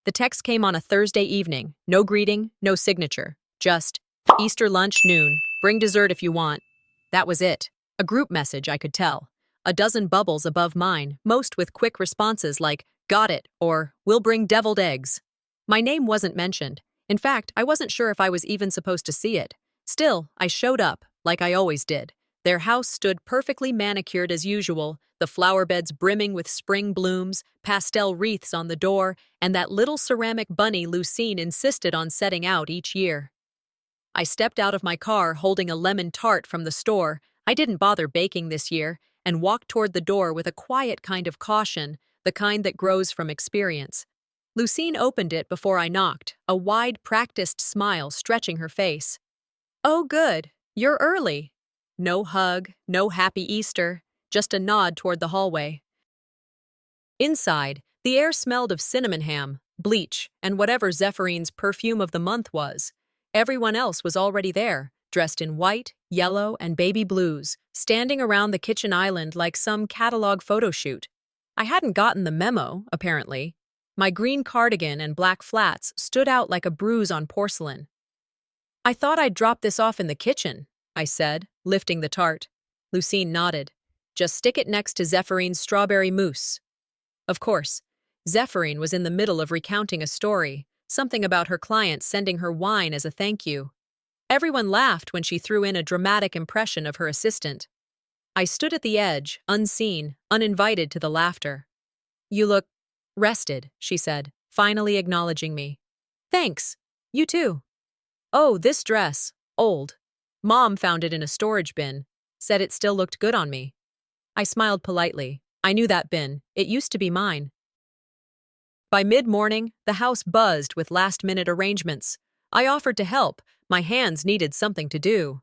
The text came on a Thursday evening. No greeting, no signature. Just, Easter lunch noon. Bring dessert if you want. That was it. A group message, I could tell. A dozen bubbles above mine, most with quick responses like, got it, or, we'll bring deviled eggs. My name wasn't mentioned. In fact, I wasn't sure if I was even supposed to see it. Still, I showed up, like I always did. Their house stood perfectly manicured as usual, the flower beds brimming with spring blooms, pastel wreaths on the door, and that little ceramic bunny Lucine insisted on setting out each year. I stepped out of my car holding a lemon tart from the store. I didn't bother baking this year, and walked toward the door with a quiet kind of caution, the kind that grows from experience. Lucine opened it before I knocked, a wide, practiced smile stretching her face. Oh, good. You're early. No hug, no happy Easter, just a nod toward the hallway. Inside, the air smelled of cinnamon ham, bleach, and whatever Zephyrine perfume of the month was. Everyone else was already there, dressed in white, yellow, and baby blues, standing around the kitchen island like some catalog photo shoot. I hadn't gotten the memo, apparently. My green cardigan and black flats stood out like a bruise on porcelain. I thought I'd drop this off in the kitchen, I said, lifting the tart. Lucine nodded. Just stick it next to Zephyrine strawberry mousse. Of course, Zephyrine was in the middle of recounting a story, something about her client sending her wine as a thank you. Everyone laughed when she threw in a dramatic impression of her assistant. I stood at the edge, unseen, uninvited to the laughter. You look rested, she said, finally acknowledging me. Thanks. You too. Oh, this dress. Old. Mom found it in a storage bin. Said it still looked good on me. I smiled politely. I knew that bin. It used to be mine. By mid-morning, the house buzzed with last-minute arrangements. I offered to help. My hands needed something to do.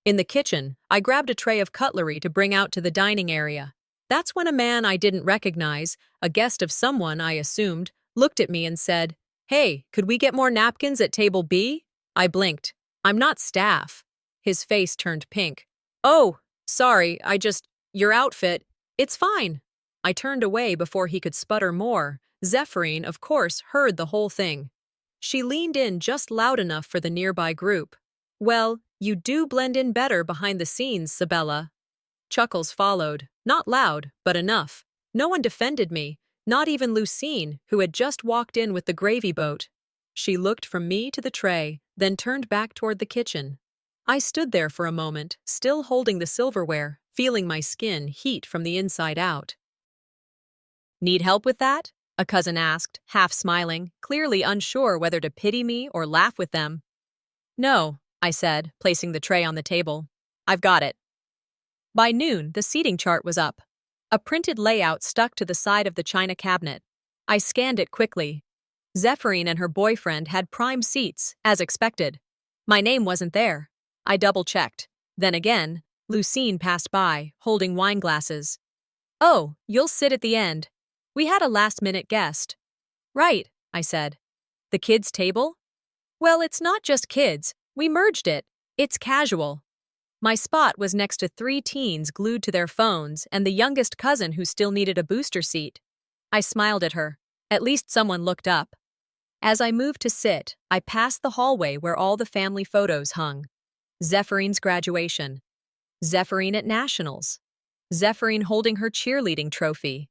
In the kitchen, I grabbed a tray of cutlery to bring out to the dining area. That's when a man I didn't recognize, a guest of someone I assumed, looked at me and said, Hey, could we get more napkins at table B? I blinked. I'm not staff. His face turned pink. Oh, sorry, your outfit. It's fine. I turned away before he could sputter more. Zephyrine, of course, heard the whole thing. She leaned in just loud enough for the nearby group. Well, you do blend in better behind the scenes, Sabella. Chuckles followed, not loud, but enough. No one defended me, not even Lucine, who had just walked in with the gravy boat. She looked from me to the tray, then turned back toward the kitchen. I stood there for a moment, still holding the silverware, feeling my skin heat from the inside out. Need help with that? A cousin asked, half smiling, clearly unsure whether to pity me or laugh with them. No, I said, placing the tray on the table. I've got it. By noon, the seating chart was up. A printed layout stuck to the side of the china cabinet. I scanned it quickly. Zephyrine and her boyfriend had prime seats, as expected. My name wasn't there. I double-checked. Then again, Lucine passed by, holding wine glasses. Oh, you'll sit at the end. We had a last-minute guest. Right, I said. The kids' table? Well, it's not just kids. We merged it. It's casual. My spot was next to 3 teens glued to their phones and the youngest cousin who still needed a booster seat. I smiled at her. At least someone looked up. As I moved to sit, I passed the hallway where all the family photos hung. Zephyrine's graduation. Zephyrine at nationals. Zephyrine holding her cheerleading trophy.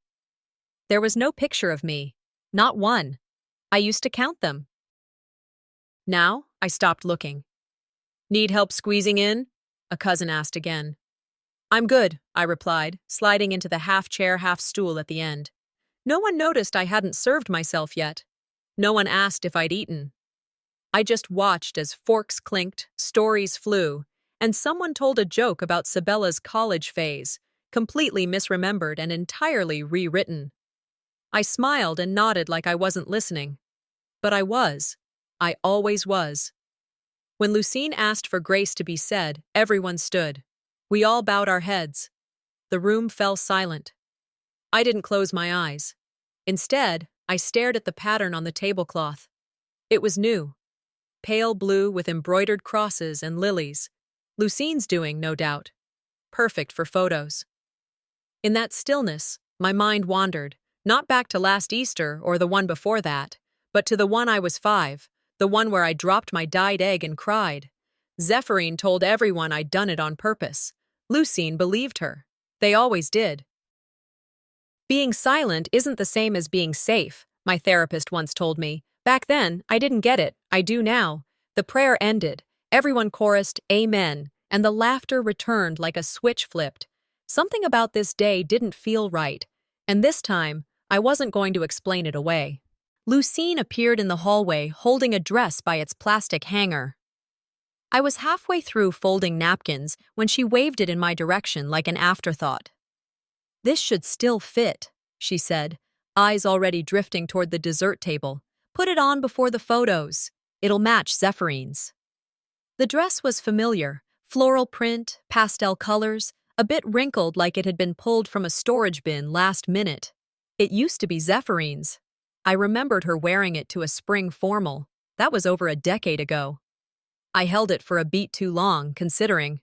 There was no picture of me. Not one. I used to count them. Now, I stopped looking. Need help squeezing in? A cousin asked again. I'm good, I replied, sliding into the half-chair, half-stool at the end. No one noticed I hadn't served myself yet. No one asked if I'd eaten. I just watched as forks clinked, stories flew, and someone told a joke about Sabella's college phase, completely misremembered and entirely rewritten. I smiled and nodded like I wasn't listening. But I was. I always was. When Lucine asked for grace to be said, everyone stood. We all bowed our heads. The room fell silent. I didn't close my eyes. Instead, I stared at the pattern on the tablecloth. It was new. Pale blue with embroidered crosses and lilies. Lucine's doing, no doubt. Perfect for photos. In that stillness, my mind wandered, not back to last Easter or the one before that, but to the one I was 5, the one where I dropped my dyed egg and cried. Zephyrine told everyone I'd done it on purpose. Lucine believed her. They always did. Being silent isn't the same as being safe, my therapist once told me. Back then, I didn't get it. I do now. The prayer ended. Everyone chorused, Amen, and the laughter returned like a switch flipped. Something about this day didn't feel right, and this time, I wasn't going to explain it away. Lucine appeared in the hallway holding a dress by its plastic hanger. I was halfway through folding napkins when she waved it in my direction like an afterthought. This should still fit, she said, eyes already drifting toward the dessert table. Put it on before the photos. It'll match Zephyrines. The dress was familiar, floral print, pastel colors, a bit wrinkled like it had been pulled from a storage bin last minute. It used to be Zephyrines. I remembered her wearing it to a spring formal. That was over a decade ago. I held it for a beat too long, considering.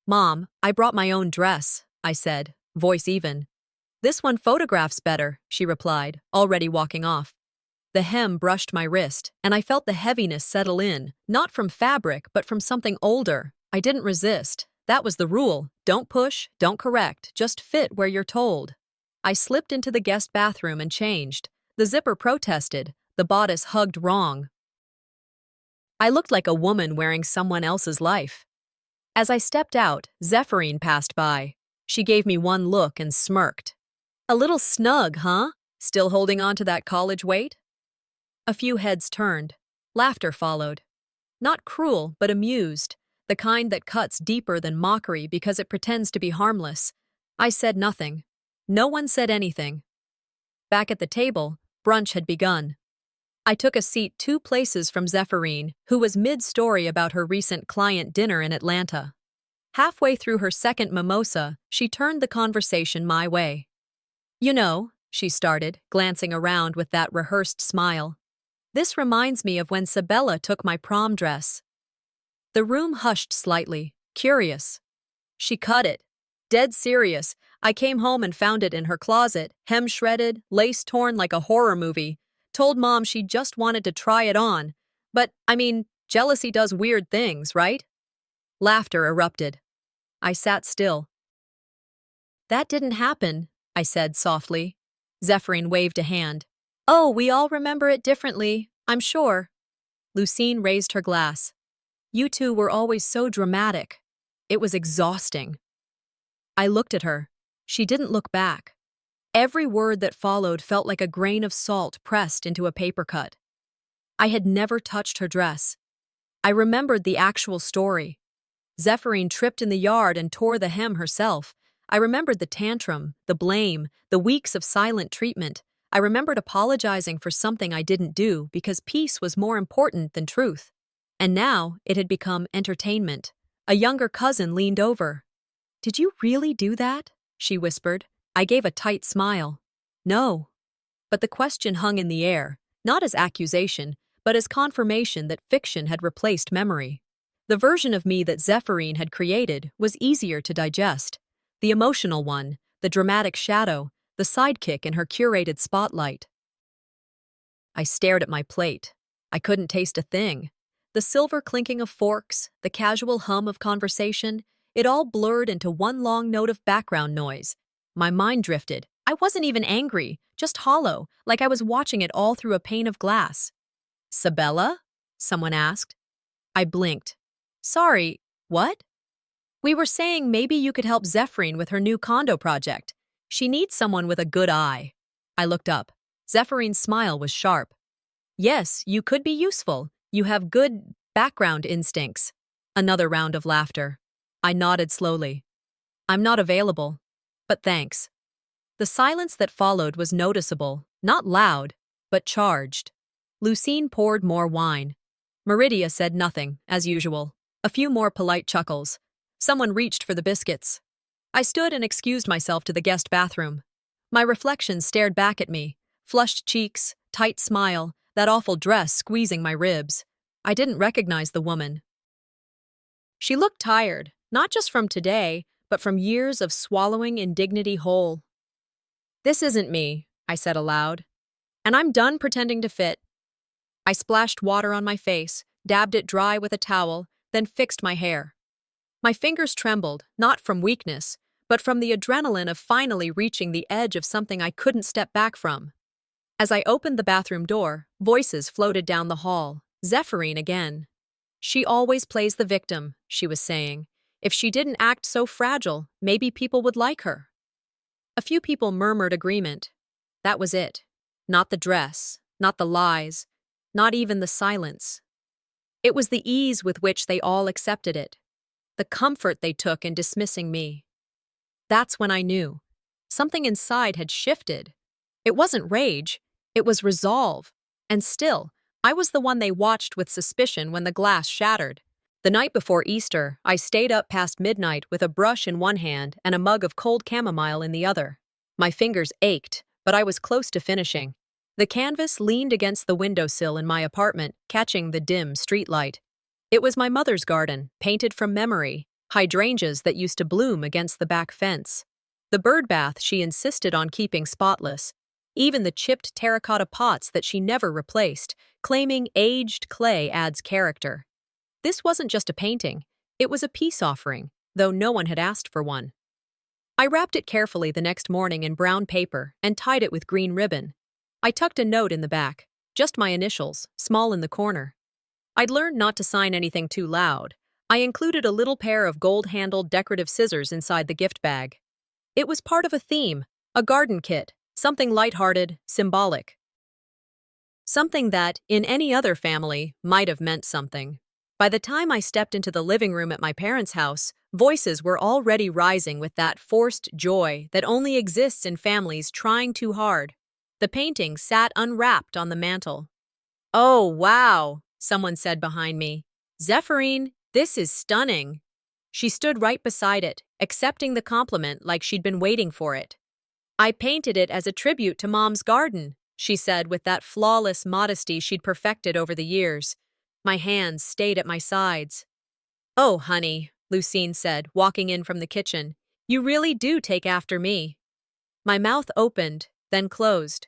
Mom, I brought my own dress, I said, voice even. This one photographs better, she replied, already walking off. The hem brushed my wrist, and I felt the heaviness settle in, not from fabric, but from something older. I didn't resist. That was the rule. Don't push, don't correct, just fit where you're told. I slipped into the guest bathroom and changed. The zipper protested. The bodice hugged wrong. I looked like a woman wearing someone else's life. As I stepped out, Zephyrine passed by. She gave me one look and smirked. A little snug, huh? Still holding on to that college weight? A few heads turned. Laughter followed. Not cruel, but amused, the kind that cuts deeper than mockery because it pretends to be harmless. I said nothing. No one said anything. Back at the table, brunch had begun. I took a seat 2 places from Zephyrine, who was mid-story about her recent client dinner in Atlanta. Halfway through her second mimosa, she turned the conversation my way. You know, she started, glancing around with that rehearsed smile. This reminds me of when Sabella took my prom dress. The room hushed slightly, curious. She cut it. Dead serious. I came home and found it in her closet, hem shredded, lace torn like a horror movie. Told Mom she just wanted to try it on. But, jealousy does weird things, right? Laughter erupted. I sat still. That didn't happen, I said softly. Zephyrine waved a hand. Oh, we all remember it differently, I'm sure. Lucine raised her glass. You two were always so dramatic. It was exhausting. I looked at her. She didn't look back. Every word that followed felt like a grain of salt pressed into a paper cut. I had never touched her dress. I remembered the actual story. Zephyrine tripped in the yard and tore the hem herself. I remembered the tantrum, the blame, the weeks of silent treatment. I remembered apologizing for something I didn't do because peace was more important than truth. And now it had become entertainment. A younger cousin leaned over. Did you really do that? She whispered. I gave a tight smile. No. But the question hung in the air, not as accusation, but as confirmation that fiction had replaced memory. The version of me that Zephyrine had created was easier to digest. The emotional one, the dramatic shadow, the sidekick in her curated spotlight. I stared at my plate. I couldn't taste a thing. The silver clinking of forks, the casual hum of conversation, it all blurred into one long note of background noise. My mind drifted. I wasn't even angry, just hollow, like I was watching it all through a pane of glass. Sabella? Someone asked. I blinked. Sorry, what? We were saying maybe you could help Zephyrine with her new condo project. She needs someone with a good eye. I looked up. Zephyrine smile was sharp. Yes, you could be useful. You have good background instincts. Another round of laughter. I nodded slowly. I'm not available. But thanks. The silence that followed was noticeable, not loud, but charged. Lucine poured more wine. Meridia said nothing, as usual. A few more polite chuckles. Someone reached for the biscuits. I stood and excused myself to the guest bathroom. My reflection stared back at me. Flushed cheeks, tight smile, that awful dress squeezing my ribs. I didn't recognize the woman. She looked tired, not just from today, but from years of swallowing indignity whole. This isn't me, I said aloud. And I'm done pretending to fit. I splashed water on my face, dabbed it dry with a towel, then fixed my hair. My fingers trembled, not from weakness, but from the adrenaline of finally reaching the edge of something I couldn't step back from. As I opened the bathroom door, voices floated down the hall. Zephyrine again. She always plays the victim, she was saying. If she didn't act so fragile, maybe people would like her. A few people murmured agreement. That was it. Not the dress, not the lies, not even the silence. It was the ease with which they all accepted it, the comfort they took in dismissing me. That's when I knew. Something inside had shifted. It wasn't rage, it was resolve. And still, I was the one they watched with suspicion when the glass shattered. The night before Easter, I stayed up past midnight with a brush in one hand and a mug of cold chamomile in the other. My fingers ached, but I was close to finishing. The canvas leaned against the windowsill in my apartment, catching the dim streetlight. It was my mother's garden, painted from memory, hydrangeas that used to bloom against the back fence. The bird bath she insisted on keeping spotless, even the chipped terracotta pots that she never replaced, claiming aged clay adds character. This wasn't just a painting, it was a peace offering, though no one had asked for one. I wrapped it carefully the next morning in brown paper and tied it with green ribbon. I tucked a note in the back, just my initials, small in the corner. I'd learned not to sign anything too loud. I included a little pair of gold-handled decorative scissors inside the gift bag. It was part of a theme, a garden kit, something lighthearted, symbolic. Something that, in any other family, might have meant something. By the time I stepped into the living room at my parents' house, voices were already rising with that forced joy that only exists in families trying too hard. The painting sat unwrapped on the mantel. "Oh, wow," someone said behind me. "Zephyrine, this is stunning." She stood right beside it, accepting the compliment like she'd been waiting for it. "I painted it as a tribute to Mom's garden," she said with that flawless modesty she'd perfected over the years. My hands stayed at my sides. "Oh, honey," Lucine said, walking in from the kitchen. "You really do take after me." My mouth opened, then closed.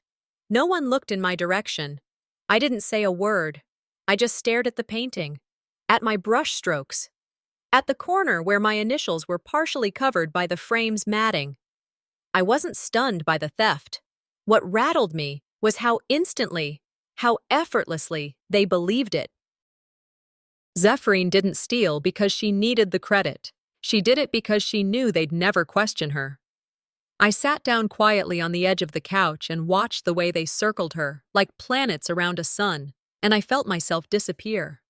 No one looked in my direction. I didn't say a word. I just stared at the painting, at my brush strokes, at the corner where my initials were partially covered by the frame's matting. I wasn't stunned by the theft. What rattled me was how instantly, how effortlessly they believed it. Zephyrine didn't steal because she needed the credit. She did it because she knew they'd never question her. I sat down quietly on the edge of the couch and watched the way they circled her, like planets around a sun, and I felt myself disappear.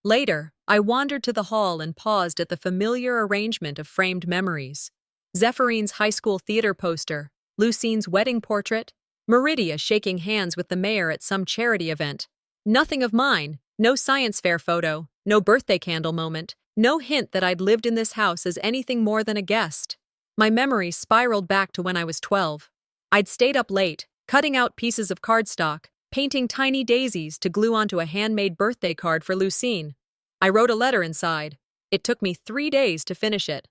Later, I wandered to the hall and paused at the familiar arrangement of framed memories. Zephyrine's high school theater poster, Lucine's wedding portrait, Meridia shaking hands with the mayor at some charity event. Nothing of mine, no science fair photo, no birthday candle moment, no hint that I'd lived in this house as anything more than a guest. My memory spiraled back to when I was 12. I'd stayed up late, cutting out pieces of cardstock, painting tiny daisies to glue onto a handmade birthday card for Lucine. I wrote a letter inside. It took me 3 days to finish it.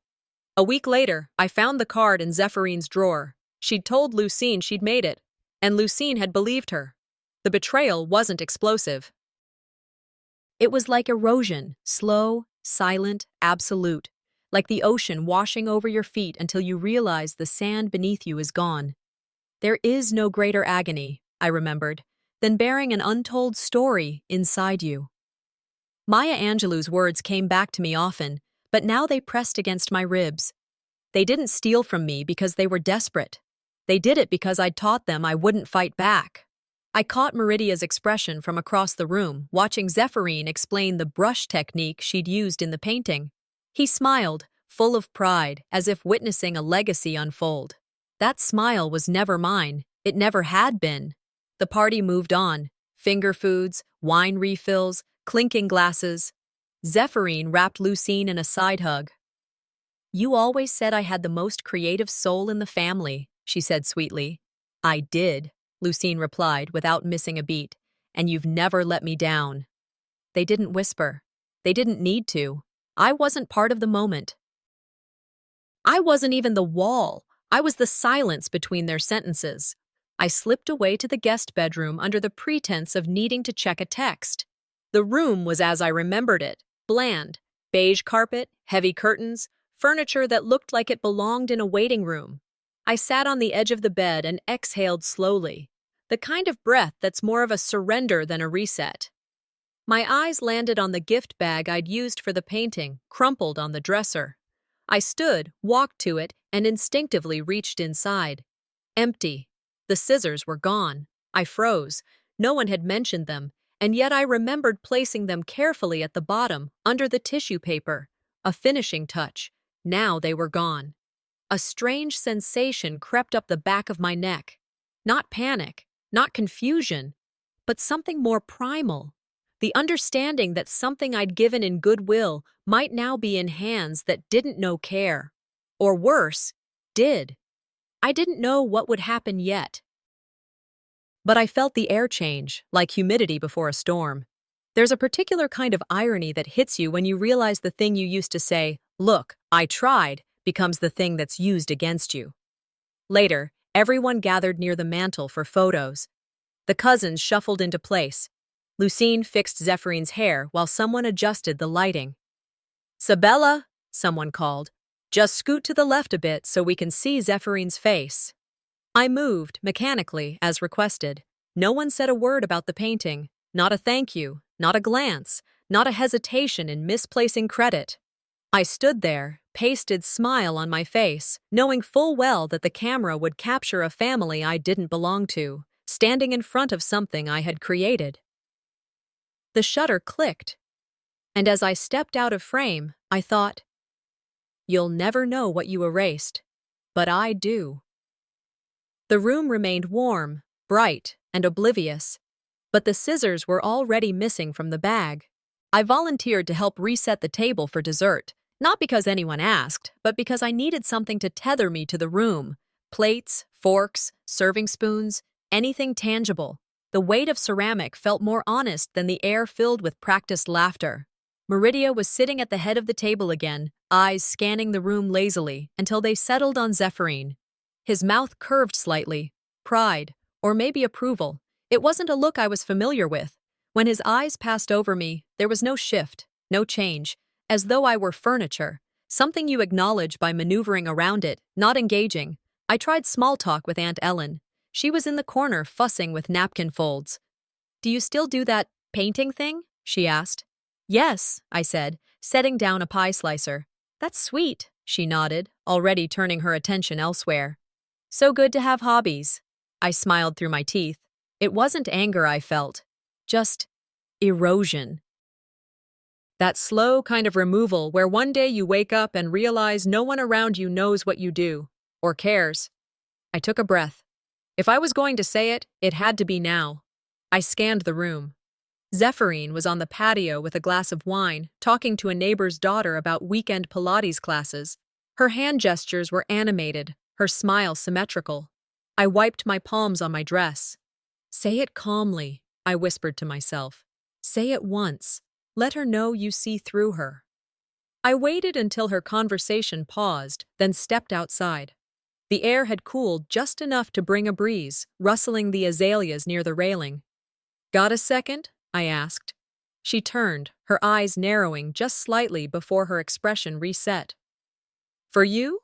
A week later, I found the card in Zephyrines' drawer. She'd told Lucine she'd made it, and Lucine had believed her. The betrayal wasn't explosive. It was like erosion, slow, silent, absolute, like the ocean washing over your feet until you realize the sand beneath you is gone. There is no greater agony, I remembered, than bearing an untold story inside you. Maya Angelou's words came back to me often, but now they pressed against my ribs. They didn't steal from me because they were desperate. They did it because I'd taught them I wouldn't fight back. I caught Meridia's expression from across the room, watching Zephyrine explain the brush technique she'd used in the painting. He smiled, full of pride, as if witnessing a legacy unfold. That smile was never mine. It never had been. The party moved on. Finger foods, wine refills, clinking glasses. Zephyrine wrapped Lucine in a side hug. "You always said I had the most creative soul in the family," she said sweetly. "I did," Lucine replied without missing a beat, "and you've never let me down." They didn't whisper. They didn't need to. I wasn't part of the moment. I wasn't even the wall. I was the silence between their sentences. I slipped away to the guest bedroom under the pretense of needing to check a text. The room was as I remembered it, bland, beige carpet, heavy curtains, furniture that looked like it belonged in a waiting room. I sat on the edge of the bed and exhaled slowly, the kind of breath that's more of a surrender than a reset. My eyes landed on the gift bag I'd used for the painting, crumpled on the dresser. I stood, walked to it, and instinctively reached inside. Empty. The scissors were gone. I froze. No one had mentioned them, and yet I remembered placing them carefully at the bottom, under the tissue paper. A finishing touch. Now they were gone. A strange sensation crept up the back of my neck. Not panic, not confusion, but something more primal. The understanding that something I'd given in goodwill might now be in hands that didn't know care. Or worse, did. I didn't know what would happen yet. But I felt the air change, like humidity before a storm. There's a particular kind of irony that hits you when you realize the thing you used to say, "Look, I tried," becomes the thing that's used against you. Later, everyone gathered near the mantel for photos. The cousins shuffled into place. Lucine fixed Zephyrine hair while someone adjusted the lighting. "Sabella," someone called. "Just scoot to the left a bit so we can see Zephyrine face." I moved, mechanically, as requested. No one said a word about the painting. Not a thank you, not a glance, not a hesitation in misplacing credit. I stood there, pasted smile on my face, knowing full well that the camera would capture a family I didn't belong to, standing in front of something I had created. The shutter clicked, and as I stepped out of frame, I thought, "You'll never know what you erased, but I do." The room remained warm, bright, and oblivious, but the scissors were already missing from the bag. I volunteered to help reset the table for dessert, not because anyone asked, but because I needed something to tether me to the room. Plates, forks, serving spoons, anything tangible. The weight of ceramic felt more honest than the air filled with practiced laughter. Meridia was sitting at the head of the table again, eyes scanning the room lazily until they settled on Zephyrine. His mouth curved slightly. Pride, or maybe approval. It wasn't a look I was familiar with. When his eyes passed over me, there was no shift, no change, as though I were furniture, something you acknowledge by maneuvering around it, not engaging. I tried small talk with Aunt Ellen. She was in the corner fussing with napkin folds. "Do you still do that painting thing?" she asked. "Yes," I said, setting down a pie slicer. "That's sweet," she nodded, already turning her attention elsewhere. "So good to have hobbies." I smiled through my teeth. It wasn't anger I felt, just erosion. That slow kind of removal where one day you wake up and realize no one around you knows what you do, or cares. I took a breath. If I was going to say it, it had to be now. I scanned the room. Zephyrine was on the patio with a glass of wine, talking to a neighbor's daughter about weekend Pilates classes. Her hand gestures were animated, her smile symmetrical. I wiped my palms on my dress. "Say it calmly," I whispered to myself. "Say it once. Let her know you see through her." I waited until her conversation paused, then stepped outside. The air had cooled just enough to bring a breeze, rustling the azaleas near the railing. "Got a second?" I asked. She turned, her eyes narrowing just slightly before her expression reset. "For you?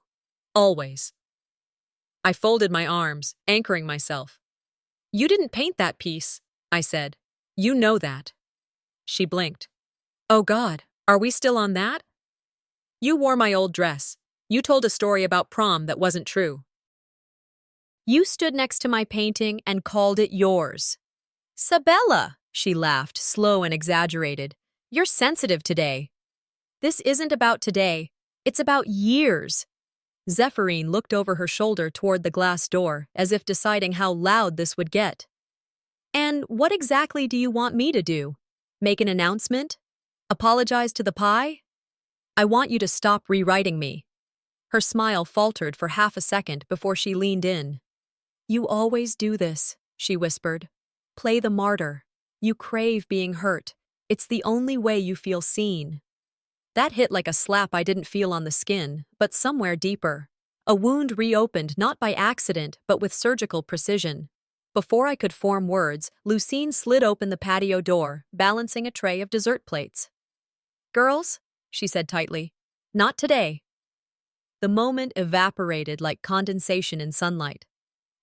Always." I folded my arms, anchoring myself. "You didn't paint that piece," I said. "You know that." She blinked. "Oh God, are we still on that?" "You wore my old dress. You told a story about prom that wasn't true. You stood next to my painting and called it yours." "Sabella," she laughed, slow and exaggerated. "You're sensitive today." "This isn't about today. It's about years." Zephyrine looked over her shoulder toward the glass door, as if deciding how loud this would get. "And what exactly do you want me to do? Make an announcement? Apologize to the pie?" "I want you to stop rewriting me." Her smile faltered for half a second before she leaned in. "You always do this," she whispered. "Play the martyr. You crave being hurt. It's the only way you feel seen." That hit like a slap I didn't feel on the skin, but somewhere deeper. A wound reopened not by accident, but with surgical precision. Before I could form words, Lucine slid open the patio door, balancing a tray of dessert plates. "Girls," she said tightly, "not today." The moment evaporated like condensation in sunlight.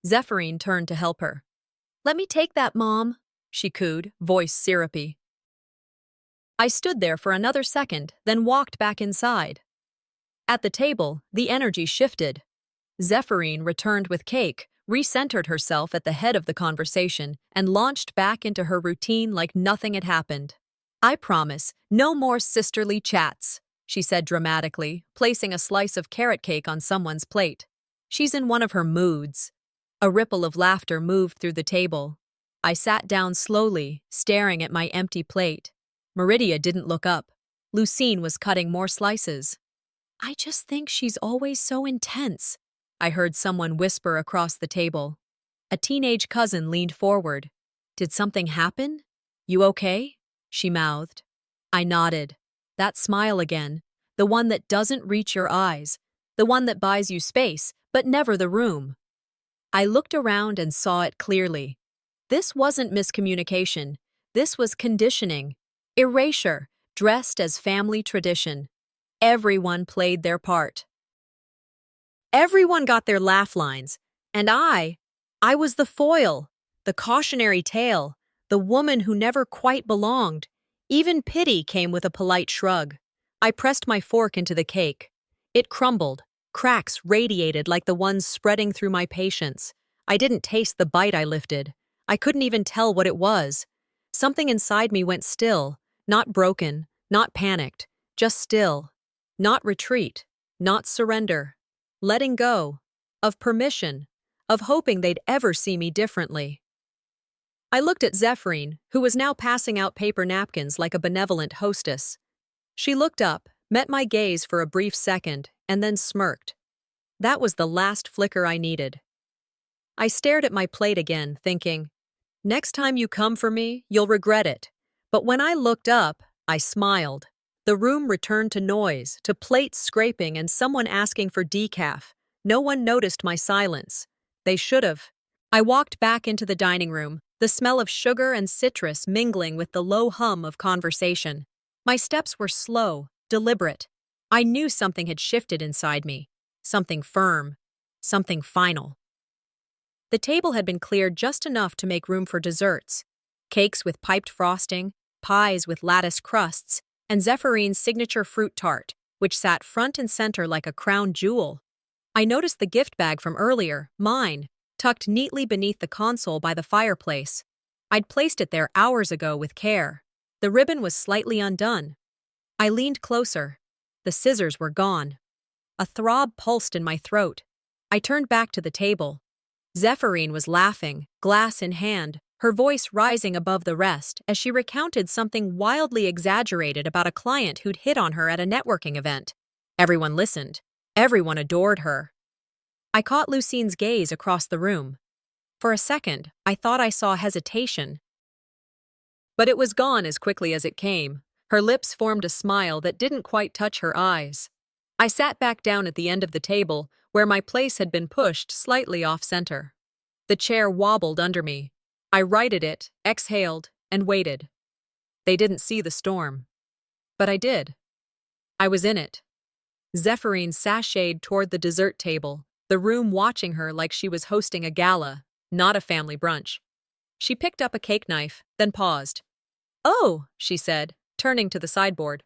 Zephyrine turned to help her. "Let me take that, Mom," she cooed, voice syrupy. I stood there for another second, then walked back inside. At the table, the energy shifted. Zephyrine returned with cake, recentered herself at the head of the conversation, and launched back into her routine like nothing had happened. "I promise, no more sisterly chats," she said dramatically, placing a slice of carrot cake on someone's plate. "She's in one of her moods." A ripple of laughter moved through the table. I sat down slowly, staring at my empty plate. Meridia didn't look up. Lucine was cutting more slices. "I just think she's always so intense," I heard someone whisper across the table. A teenage cousin leaned forward. "Did something happen? You okay?" she mouthed. I nodded. That smile again, the one that doesn't reach your eyes, the one that buys you space, but never the room. I looked around and saw it clearly. This wasn't miscommunication. This was conditioning. Erasure, dressed as family tradition. Everyone played their part. Everyone got their laugh lines, and I was the foil, the cautionary tale, the woman who never quite belonged. Even pity came with a polite shrug. I pressed my fork into the cake. It crumbled. Cracks radiated like the ones spreading through my patience. I didn't taste the bite I lifted. I couldn't even tell what it was. Something inside me went still, not broken, not panicked, just still. Not retreat, not surrender. Letting go. Of permission. Of hoping they'd ever see me differently. I looked at Zephyrine, who was now passing out paper napkins like a benevolent hostess. She looked up, met my gaze for a brief second, and then smirked. That was the last flicker I needed. I stared at my plate again, thinking, next time you come for me, you'll regret it. But when I looked up, I smiled. The room returned to noise, to plates scraping and someone asking for decaf. No one noticed my silence. They should have. I walked back into the dining room, the smell of sugar and citrus mingling with the low hum of conversation. My steps were slow, deliberate. I knew something had shifted inside me. Something firm. Something final. The table had been cleared just enough to make room for desserts. Cakes with piped frosting, pies with lattice crusts, and Zephyrine's signature fruit tart, which sat front and center like a crown jewel. I noticed the gift bag from earlier, mine, tucked neatly beneath the console by the fireplace. I'd placed it there hours ago with care. The ribbon was slightly undone. I leaned closer. The scissors were gone. A throb pulsed in my throat. I turned back to the table. Zephyrine was laughing, glass in hand, her voice rising above the rest as she recounted something wildly exaggerated about a client who'd hit on her at a networking event. Everyone listened. Everyone adored her. I caught Lucine's gaze across the room. For a second, I thought I saw hesitation. But it was gone as quickly as it came. Her lips formed a smile that didn't quite touch her eyes. I sat back down at the end of the table, where my place had been pushed slightly off-center. The chair wobbled under me. I righted it, exhaled, and waited. They didn't see the storm. But I did. I was in it. Zephyrine sashayed toward the dessert table, the room watching her like she was hosting a gala, not a family brunch. She picked up a cake knife, then paused. "Oh," she said, turning to the sideboard.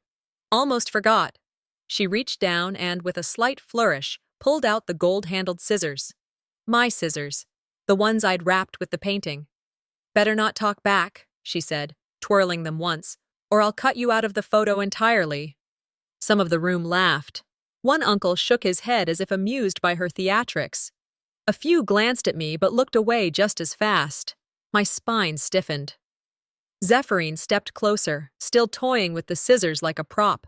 "Almost forgot." She reached down and, with a slight flourish, pulled out the gold-handled scissors. My scissors, the ones I'd wrapped with the painting. "Better not talk back," she said, twirling them once, "or I'll cut you out of the photo entirely." Some of the room laughed. One uncle shook his head as if amused by her theatrics. A few glanced at me but looked away just as fast. My spine stiffened. Zephyrine stepped closer, still toying with the scissors like a prop.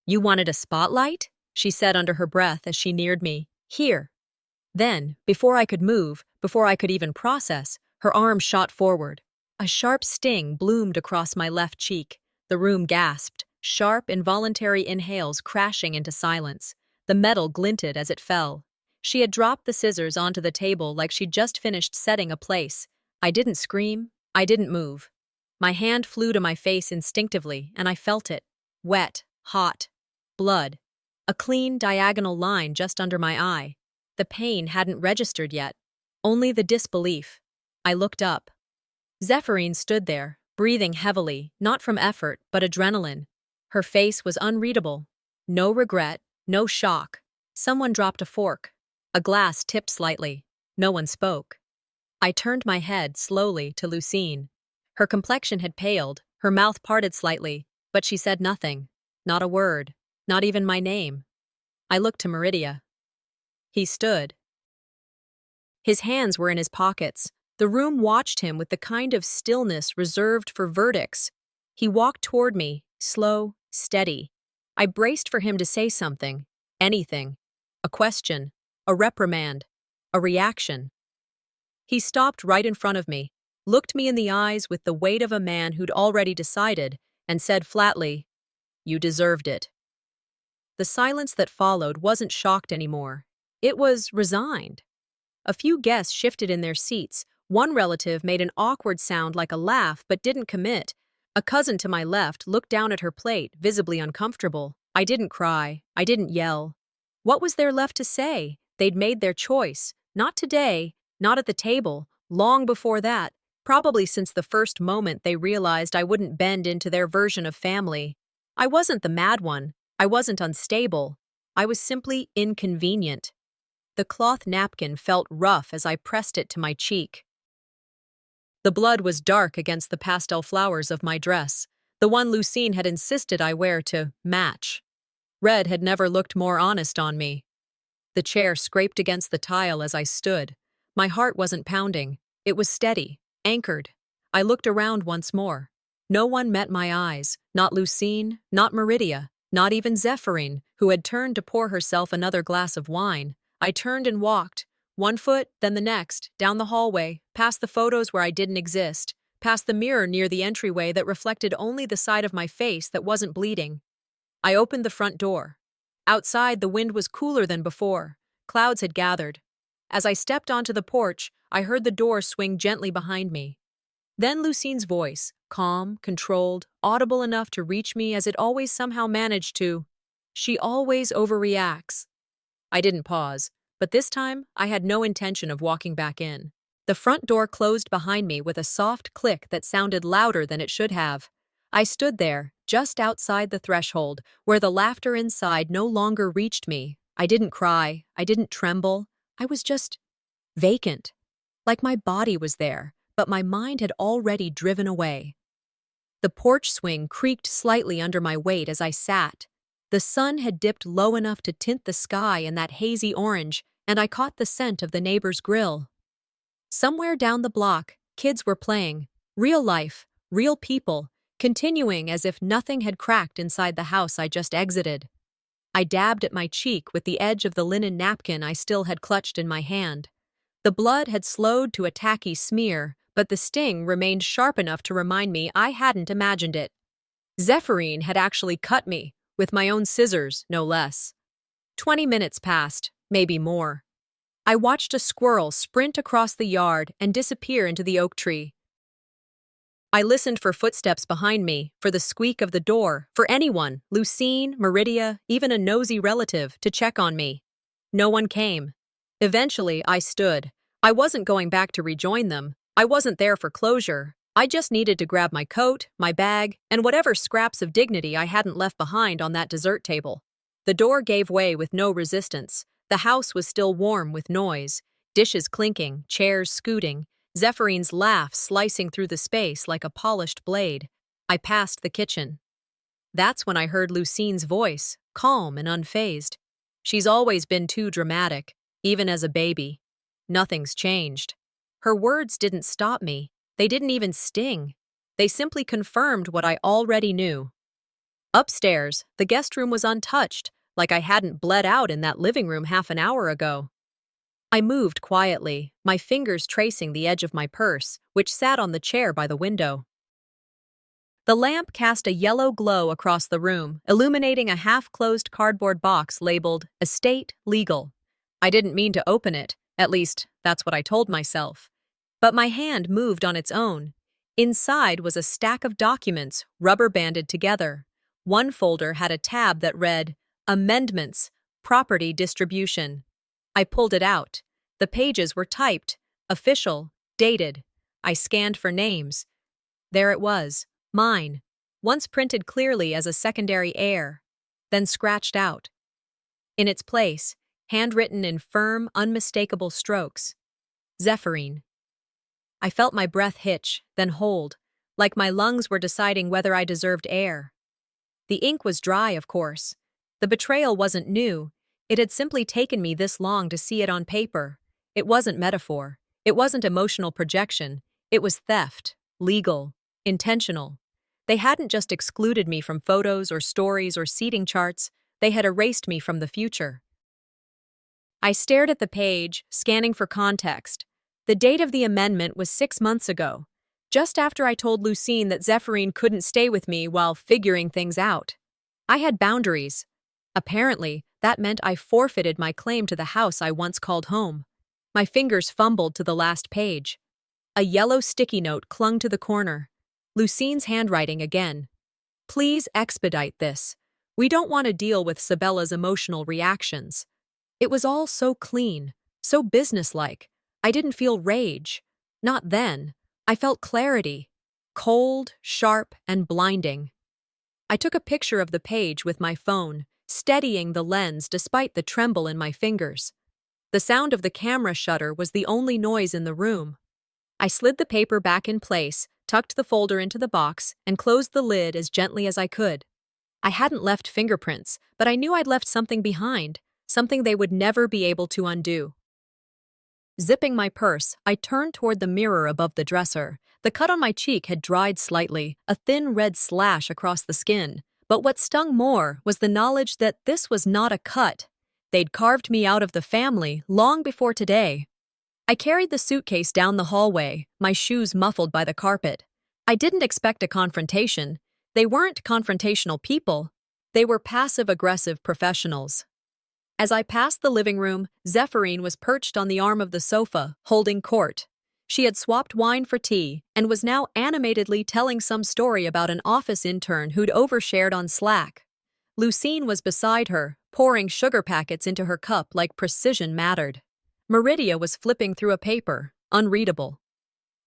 "You wanted a spotlight?" she said under her breath as she neared me. "Here." Then, before I could move, before I could even process, her arm shot forward. A sharp sting bloomed across my left cheek. The room gasped, sharp, involuntary inhales crashing into silence. The metal glinted as it fell. She had dropped the scissors onto the table like she'd just finished setting a place. I didn't scream. I didn't move. My hand flew to my face instinctively, and I felt it. Wet, hot, blood. A clean, diagonal line just under my eye. The pain hadn't registered yet. Only the disbelief. I looked up. Zephyrine stood there, breathing heavily, not from effort, but adrenaline. Her face was unreadable. No regret, no shock. Someone dropped a fork. A glass tipped slightly. No one spoke. I turned my head slowly to Lucine. Her complexion had paled, her mouth parted slightly, but she said nothing. Not a word. Not even my name. I looked to Meridia. He stood. His hands were in his pockets. The room watched him with the kind of stillness reserved for verdicts. He walked toward me, slow, steady. I braced for him to say something. Anything. A question. A reprimand. A reaction. He stopped right in front of me, looked me in the eyes with the weight of a man who'd already decided, and said flatly, "You deserved it." The silence that followed wasn't shocked anymore. It was resigned. A few guests shifted in their seats. One relative made an awkward sound like a laugh but didn't commit. A cousin to my left looked down at her plate, visibly uncomfortable. I didn't cry. I didn't yell. What was there left to say? They'd made their choice. Not today, not at the table, long before that, probably since the first moment they realized I wouldn't bend into their version of family. I wasn't the mad one. I wasn't unstable. I was simply inconvenient. The cloth napkin felt rough as I pressed it to my cheek. The blood was dark against the pastel flowers of my dress, the one Lucine had insisted I wear to match. Red had never looked more honest on me. The chair scraped against the tile as I stood. My heart wasn't pounding. It was steady, anchored. I looked around once more. No one met my eyes, not Lucine, not Meridia, not even Zephyrine, who had turned to pour herself another glass of wine. I turned and walked, one foot, then the next, down the hallway, past the photos where I didn't exist, past the mirror near the entryway that reflected only the side of my face that wasn't bleeding. I opened the front door. Outside, the wind was cooler than before. Clouds had gathered. As I stepped onto the porch, I heard the door swing gently behind me. Then Lucine's voice, calm, controlled, audible enough to reach me as it always somehow managed to. She always overreacts. I didn't pause, but this time I had no intention of walking back in. The front door closed behind me with a soft click that sounded louder than it should have. I stood there, just outside the threshold, where the laughter inside no longer reached me. I didn't cry. I didn't tremble. I was just vacant. Like my body was there, but my mind had already driven away. The porch swing creaked slightly under my weight as I sat. The sun had dipped low enough to tint the sky in that hazy orange, and I caught the scent of the neighbor's grill. Somewhere down the block, kids were playing. Real life, real people, continuing as if nothing had cracked inside the house I just exited. I dabbed at my cheek with the edge of the linen napkin I still had clutched in my hand. The blood had slowed to a tacky smear, but the sting remained sharp enough to remind me I hadn't imagined it. Zephyrine had actually cut me, with my own scissors, no less. 20 minutes passed, maybe more. I watched a squirrel sprint across the yard and disappear into the oak tree. I listened for footsteps behind me, for the squeak of the door, for anyone, Lucine, Meridia, even a nosy relative, to check on me. No one came. Eventually, I stood. I wasn't going back to rejoin them. I wasn't there for closure. I just needed to grab my coat, my bag, and whatever scraps of dignity I hadn't left behind on that dessert table. The door gave way with no resistance. The house was still warm with noise, dishes clinking, chairs scooting, Zephyrine's laugh slicing through the space like a polished blade. I passed the kitchen. That's when I heard Lucine's voice, calm and unfazed. She's always been too dramatic, even as a baby. Nothing's changed. Her words didn't stop me. They didn't even sting. They simply confirmed what I already knew. Upstairs, the guest room was untouched, like I hadn't bled out in that living room half an hour ago. I moved quietly, my fingers tracing the edge of my purse, which sat on the chair by the window. The lamp cast a yellow glow across the room, illuminating a half-closed cardboard box labeled Estate Legal. I didn't mean to open it, at least, that's what I told myself. But my hand moved on its own. Inside was a stack of documents, rubber banded together. One folder had a tab that read, Amendments, Property Distribution. I pulled it out. The pages were typed, official, dated. I scanned for names. There it was, mine, once printed clearly as a secondary heir, then scratched out. In its place, handwritten in firm, unmistakable strokes, Zephyrine. I felt my breath hitch, then hold, like my lungs were deciding whether I deserved air. The ink was dry, of course. The betrayal wasn't new. It had simply taken me this long to see it on paper. It wasn't metaphor. It wasn't emotional projection. It was theft, legal, intentional. They hadn't just excluded me from photos or stories or seating charts, they had erased me from the future. I stared at the page, scanning for context. The date of the amendment was 6 months ago, just after I told Lucine that Zephyrine couldn't stay with me while figuring things out. I had boundaries. Apparently, that meant I forfeited my claim to the house I once called home. My fingers fumbled to the last page. A yellow sticky note clung to the corner. Lucine's handwriting again. Please expedite this. We don't want to deal with Sabella's emotional reactions. It was all so clean, so businesslike. I didn't feel rage. Not then. I felt clarity. Cold, sharp, and blinding. I took a picture of the page with my phone, steadying the lens despite the tremble in my fingers. The sound of the camera shutter was the only noise in the room. I slid the paper back in place, tucked the folder into the box, and closed the lid as gently as I could. I hadn't left fingerprints, but I knew I'd left something behind, something they would never be able to undo. Zipping my purse, I turned toward the mirror above the dresser. The cut on my cheek had dried slightly, a thin red slash across the skin. But what stung more was the knowledge that this was not a cut. They'd carved me out of the family long before today. I carried the suitcase down the hallway, my shoes muffled by the carpet. I didn't expect a confrontation. They weren't confrontational people. They were passive-aggressive professionals. As I passed the living room, Zephyrine was perched on the arm of the sofa, holding court. She had swapped wine for tea and was now animatedly telling some story about an office intern who'd overshared on Slack. Lucine was beside her, pouring sugar packets into her cup like precision mattered. Meridia was flipping through a paper, unreadable.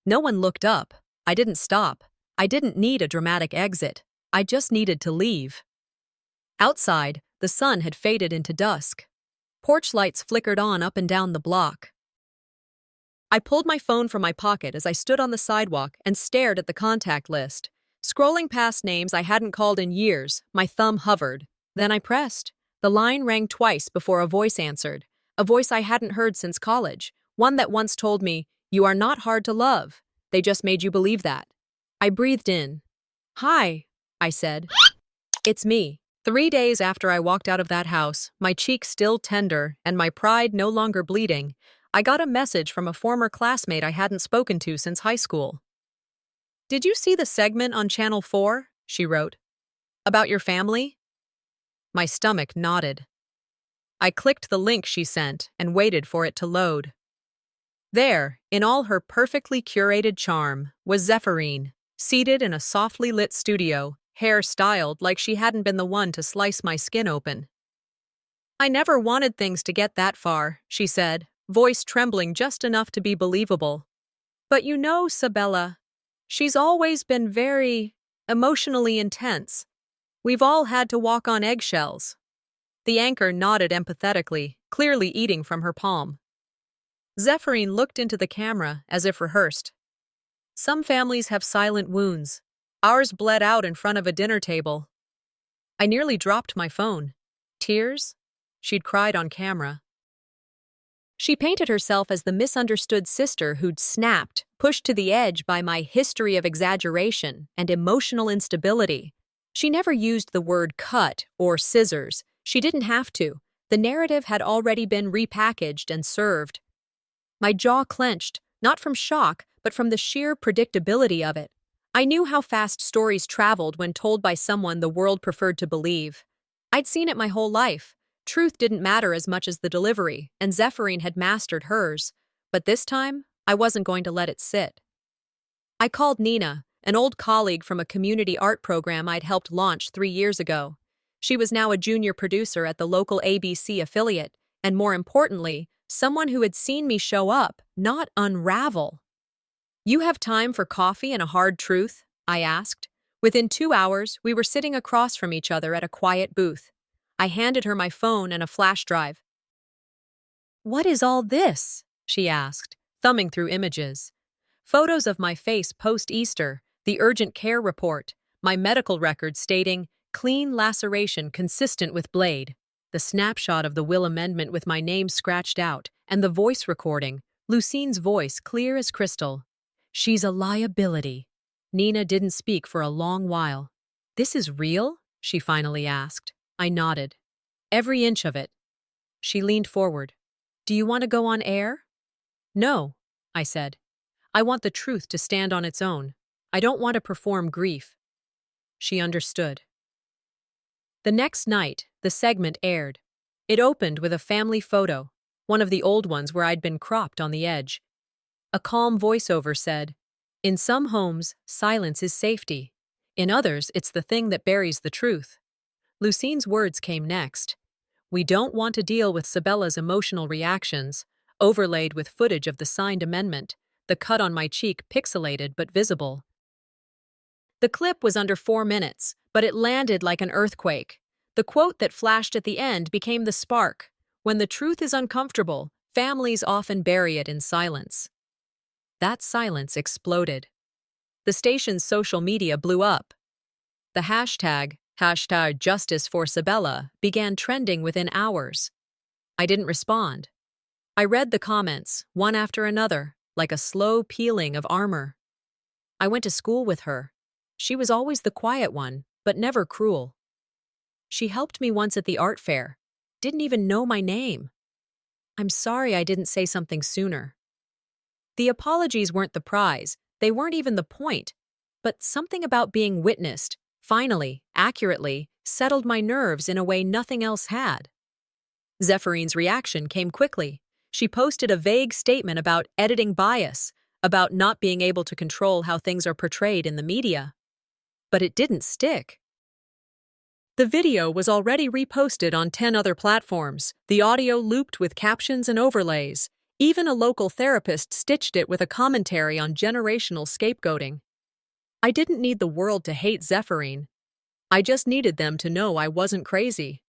No one looked up. I didn't stop. I didn't need a dramatic exit. I just needed to leave. Outside, the sun had faded into dusk. Porch lights flickered on up and down the block. I pulled my phone from my pocket as I stood on the sidewalk and stared at the contact list. Scrolling past names I hadn't called in years, my thumb hovered. Then I pressed. The line rang twice before a voice answered. A voice I hadn't heard since college. One that once told me, "You are not hard to love. They just made you believe that." I breathed in. "Hi," I said. "It's me." 3 days after I walked out of that house, my cheek still tender and my pride no longer bleeding, I got a message from a former classmate I hadn't spoken to since high school. "Did you see the segment on Channel 4?" she wrote. "About your family?" My stomach nodded. I clicked the link she sent and waited for it to load. There, in all her perfectly curated charm, was Zephyrine, seated in a softly lit studio, hair styled like she hadn't been the one to slice my skin open. "I never wanted things to get that far," she said, voice trembling just enough to be believable. "But you know, Sabella, she's always been very emotionally intense. We've all had to walk on eggshells." The anchor nodded empathetically, clearly eating from her palm. Zephyrine looked into the camera as if rehearsed. "Some families have silent wounds. Ours bled out in front of a dinner table." I nearly dropped my phone. Tears? She'd cried on camera. She painted herself as the misunderstood sister who'd snapped, pushed to the edge by my history of exaggeration and emotional instability. She never used the word cut or scissors. She didn't have to. The narrative had already been repackaged and served. My jaw clenched, not from shock, but from the sheer predictability of it. I knew how fast stories traveled when told by someone the world preferred to believe. I'd seen it my whole life. Truth didn't matter as much as the delivery, and Zephyrine had mastered hers. But this time, I wasn't going to let it sit. I called Nina, an old colleague from a community art program I'd helped launch 3 years ago. She was now a junior producer at the local ABC affiliate, and more importantly, someone who had seen me show up, not unravel. "You have time for coffee and a hard truth?" I asked. Within 2 hours, we were sitting across from each other at a quiet booth. I handed her my phone and a flash drive. "What is all this?" she asked, thumbing through images. Photos of my face post-Easter, the urgent care report, my medical record stating clean laceration consistent with blade, the snapshot of the will amendment with my name scratched out, and the voice recording, Lucine's voice clear as crystal. "She's a liability." Nina didn't speak for a long while. "This is real?" she finally asked. I nodded. "Every inch of it." She leaned forward. "Do you want to go on air?" "No," I said. "I want the truth to stand on its own. I don't want to perform grief." She understood. The next night, the segment aired. It opened with a family photo, one of the old ones where I'd been cropped on the edge. A calm voiceover said, "In some homes, silence is safety. In others, it's the thing that buries the truth." Lucine's words came next. "We don't want to deal with Sabella's emotional reactions," overlaid with footage of the signed amendment, the cut on my cheek pixelated but visible. The clip was under 4 minutes, but it landed like an earthquake. The quote that flashed at the end became the spark. "When the truth is uncomfortable, families often bury it in silence." That silence exploded. The station's social media blew up. The hashtag Justice for Sabella began trending within hours. I didn't respond. I read the comments, one after another, like a slow peeling of armor. I went to school with her. She was always the quiet one, but never cruel. She helped me once at the art fair. Didn't even know my name. "I'm sorry I didn't say something sooner." The apologies weren't the prize, they weren't even the point. But something about being witnessed, finally, accurately, settled my nerves in a way nothing else had. Zephyrines' reaction came quickly. She posted a vague statement about editing bias, about not being able to control how things are portrayed in the media. But it didn't stick. The video was already reposted on 10 other platforms, the audio looped with captions and overlays. Even a local therapist stitched it with a commentary on generational scapegoating. I didn't need the world to hate Zephyrine. I just needed them to know I wasn't crazy.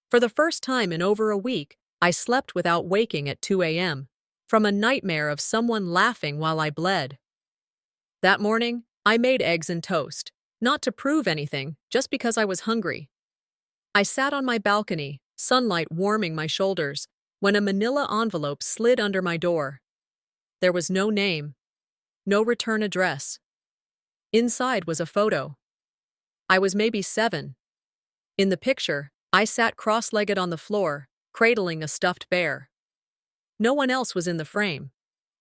For the first time in over a week, I slept without waking at 2 a.m., from a nightmare of someone laughing while I bled. That morning, I made eggs and toast, not to prove anything, just because I was hungry. I sat on my balcony, sunlight warming my shoulders, when a manila envelope slid under my door. There was no name, no return address. Inside was a photo. I was maybe 7. In the picture, I sat cross-legged on the floor, cradling a stuffed bear. No one else was in the frame.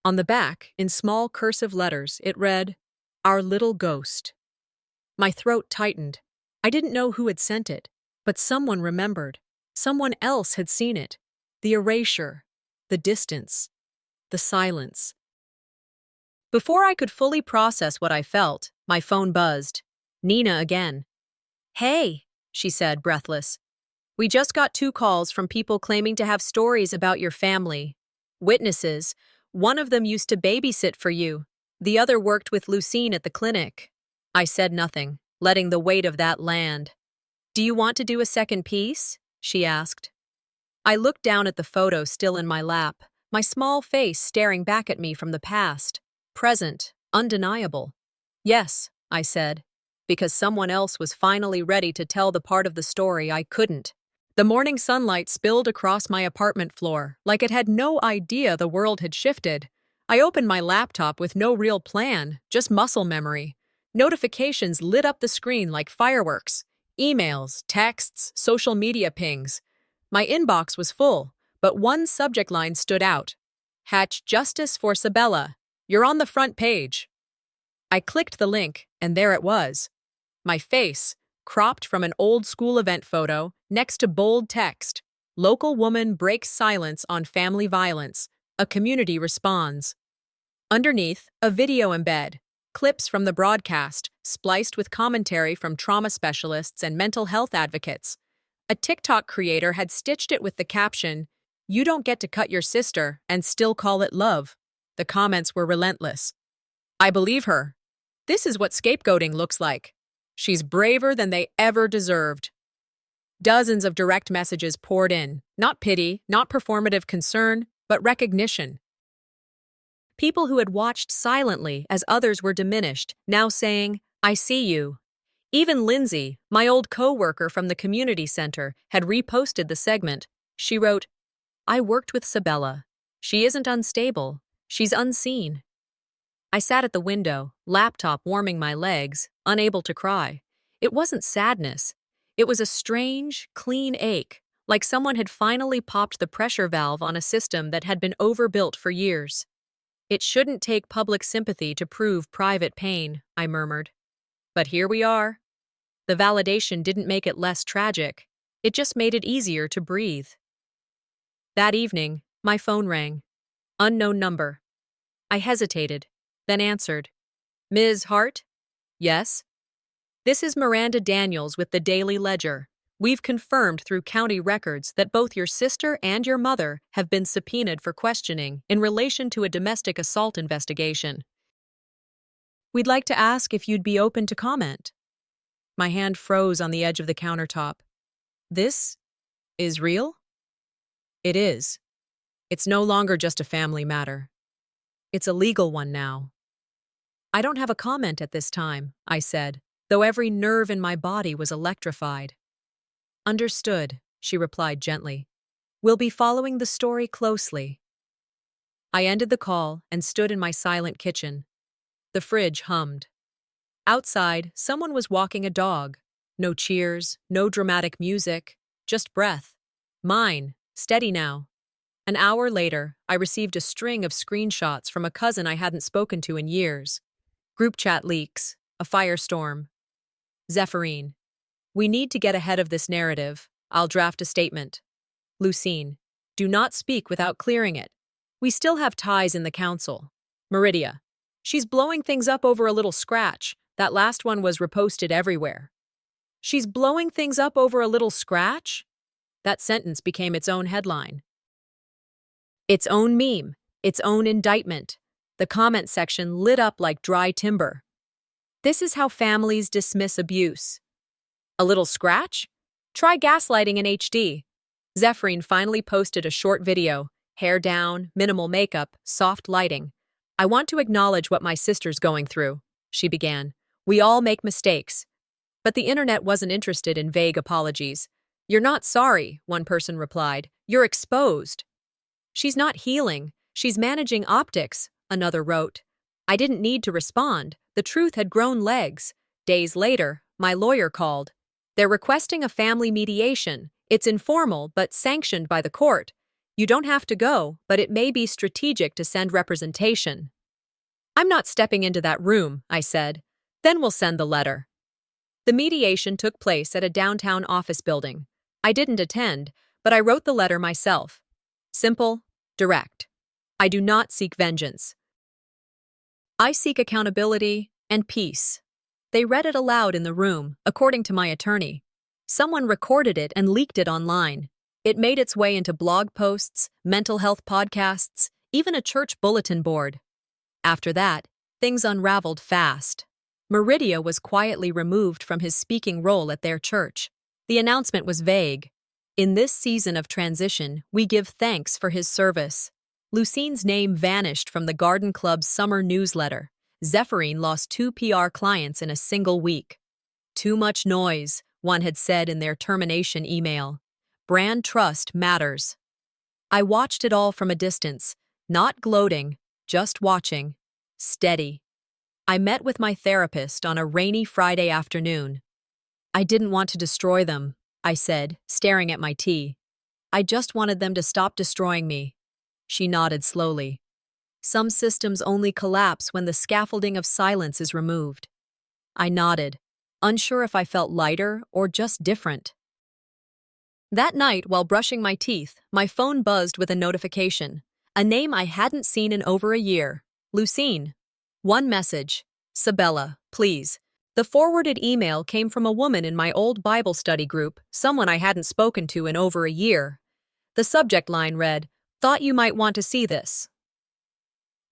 On the back, in small cursive letters, it read, "Our little ghost." My throat tightened. I didn't know who had sent it, but someone remembered. Someone else had seen it. The erasure, the distance, the silence. Before I could fully process what I felt, my phone buzzed. Nina again. "Hey," she said, breathless. "We just got 2 calls from people claiming to have stories about your family. Witnesses. One of them used to babysit for you. The other worked with Lucine at the clinic." I said nothing, letting the weight of that land. "Do you want to do a second piece?" she asked. I looked down at the photo still in my lap, my small face staring back at me from the past. Present, undeniable. "Yes," I said, because someone else was finally ready to tell the part of the story I couldn't. The morning sunlight spilled across my apartment floor, like it had no idea the world had shifted. I opened my laptop with no real plan, just muscle memory. Notifications lit up the screen like fireworks. Emails, texts, social media pings. My inbox was full, but one subject line stood out. "Hatch Justice for Sabella. You're on the front page." I clicked the link, and there it was. My face, cropped from an old school event photo, next to bold text. Local woman breaks silence on family violence. A community responds. Underneath, a video embed. Clips from the broadcast, spliced with commentary from trauma specialists and mental health advocates. A TikTok creator had stitched it with the caption, "You don't get to cut your sister and still call it love." The comments were relentless. "I believe her. This is what scapegoating looks like. She's braver than they ever deserved." Dozens of direct messages poured in, not pity, not performative concern, but recognition. People who had watched silently as others were diminished, now saying, "I see you." Even Lindsay, my old co-worker from the community center, had reposted the segment. She wrote, "I worked with Sabella. She isn't unstable. She's unseen." I sat at the window, laptop warming my legs, unable to cry. It wasn't sadness. It was a strange, clean ache, like someone had finally popped the pressure valve on a system that had been overbuilt for years. "It shouldn't take public sympathy to prove private pain," I murmured. But here we are. The validation didn't make it less tragic. It just made it easier to breathe. That evening, my phone rang. Unknown number. I hesitated, then answered. "Ms. Hart?" "Yes." "This is Miranda Daniels with the Daily Ledger. We've confirmed through county records that both your sister and your mother have been subpoenaed for questioning in relation to a domestic assault investigation. We'd like to ask if you'd be open to comment." My hand froze on the edge of the countertop. "This is real?" "It is. It's no longer just a family matter. It's a legal one now." "I don't have a comment at this time," I said, though every nerve in my body was electrified. "Understood," she replied gently. "We'll be following the story closely." I ended the call and stood in my silent kitchen. The fridge hummed. Outside, someone was walking a dog. No cheers, no dramatic music, just breath. Mine, steady now. An hour later, I received a string of screenshots from a cousin I hadn't spoken to in years. Group chat leaks, a firestorm. Zephyrine. "We need to get ahead of this narrative. I'll draft a statement." Lucine. "Do not speak without clearing it. We still have ties in the council." Meridia. "She's blowing things up over a little scratch. That last one was reposted everywhere." "She's blowing things up over a little scratch?" That sentence became its own headline. Its own meme, its own indictment. The comment section lit up like dry timber. This is how families dismiss abuse. A little scratch? Try gaslighting in HD. Zephyrine finally posted a short video, hair down, minimal makeup, soft lighting. "I want to acknowledge what my sister's going through," she began. "We all make mistakes." But the internet wasn't interested in vague apologies. "You're not sorry," one person replied. "You're exposed." "She's not healing. She's managing optics," another wrote. I didn't need to respond. The truth had grown legs. Days later, my lawyer called. "They're requesting a family mediation. It's informal, but sanctioned by the court. You don't have to go, but it may be strategic to send representation." "I'm not stepping into that room," I said. "Then we'll send the letter." The mediation took place at a downtown office building. I didn't attend, but I wrote the letter myself. Simple, direct. I do not seek vengeance. I seek accountability and peace. They read it aloud in the room, according to my attorney. Someone recorded it and leaked it online. It made its way into blog posts, mental health podcasts, even a church bulletin board. After that, things unraveled fast. Meridia was quietly removed from his speaking role at their church. The announcement was vague. "In this season of transition, we give thanks for his service." Lucine's name vanished from the Garden Club's summer newsletter. Zephyrine lost 2 PR clients in a single week. "Too much noise," one had said in their termination email. "Brand trust matters." I watched it all from a distance, not gloating, just watching. Steady. I met with my therapist on a rainy Friday afternoon. "I didn't want to destroy them," I said, staring at my tea. "I just wanted them to stop destroying me." She nodded slowly. "Some systems only collapse when the scaffolding of silence is removed." I nodded, unsure if I felt lighter or just different. That night, while brushing my teeth, my phone buzzed with a notification. A name I hadn't seen in over a year. Lucine. One message. Sabella, please. The forwarded email came from a woman in my old Bible study group, someone I hadn't spoken to in over a year. The subject line read, "Thought you might want to see this."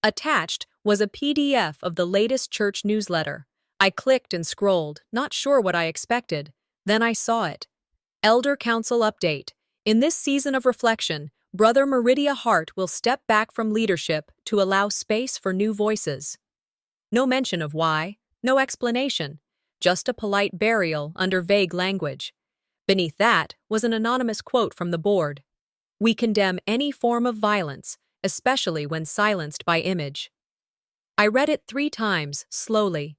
Attached was a PDF of the latest church newsletter. I clicked and scrolled, not sure what I expected. Then I saw it. Elder Council Update. In this season of reflection, Brother Meridia Hart will step back from leadership to allow space for new voices. No mention of why, no explanation, just a polite burial under vague language. Beneath that was an anonymous quote from the board. "We condemn any form of violence, especially when silenced by image." I read it 3 times, slowly.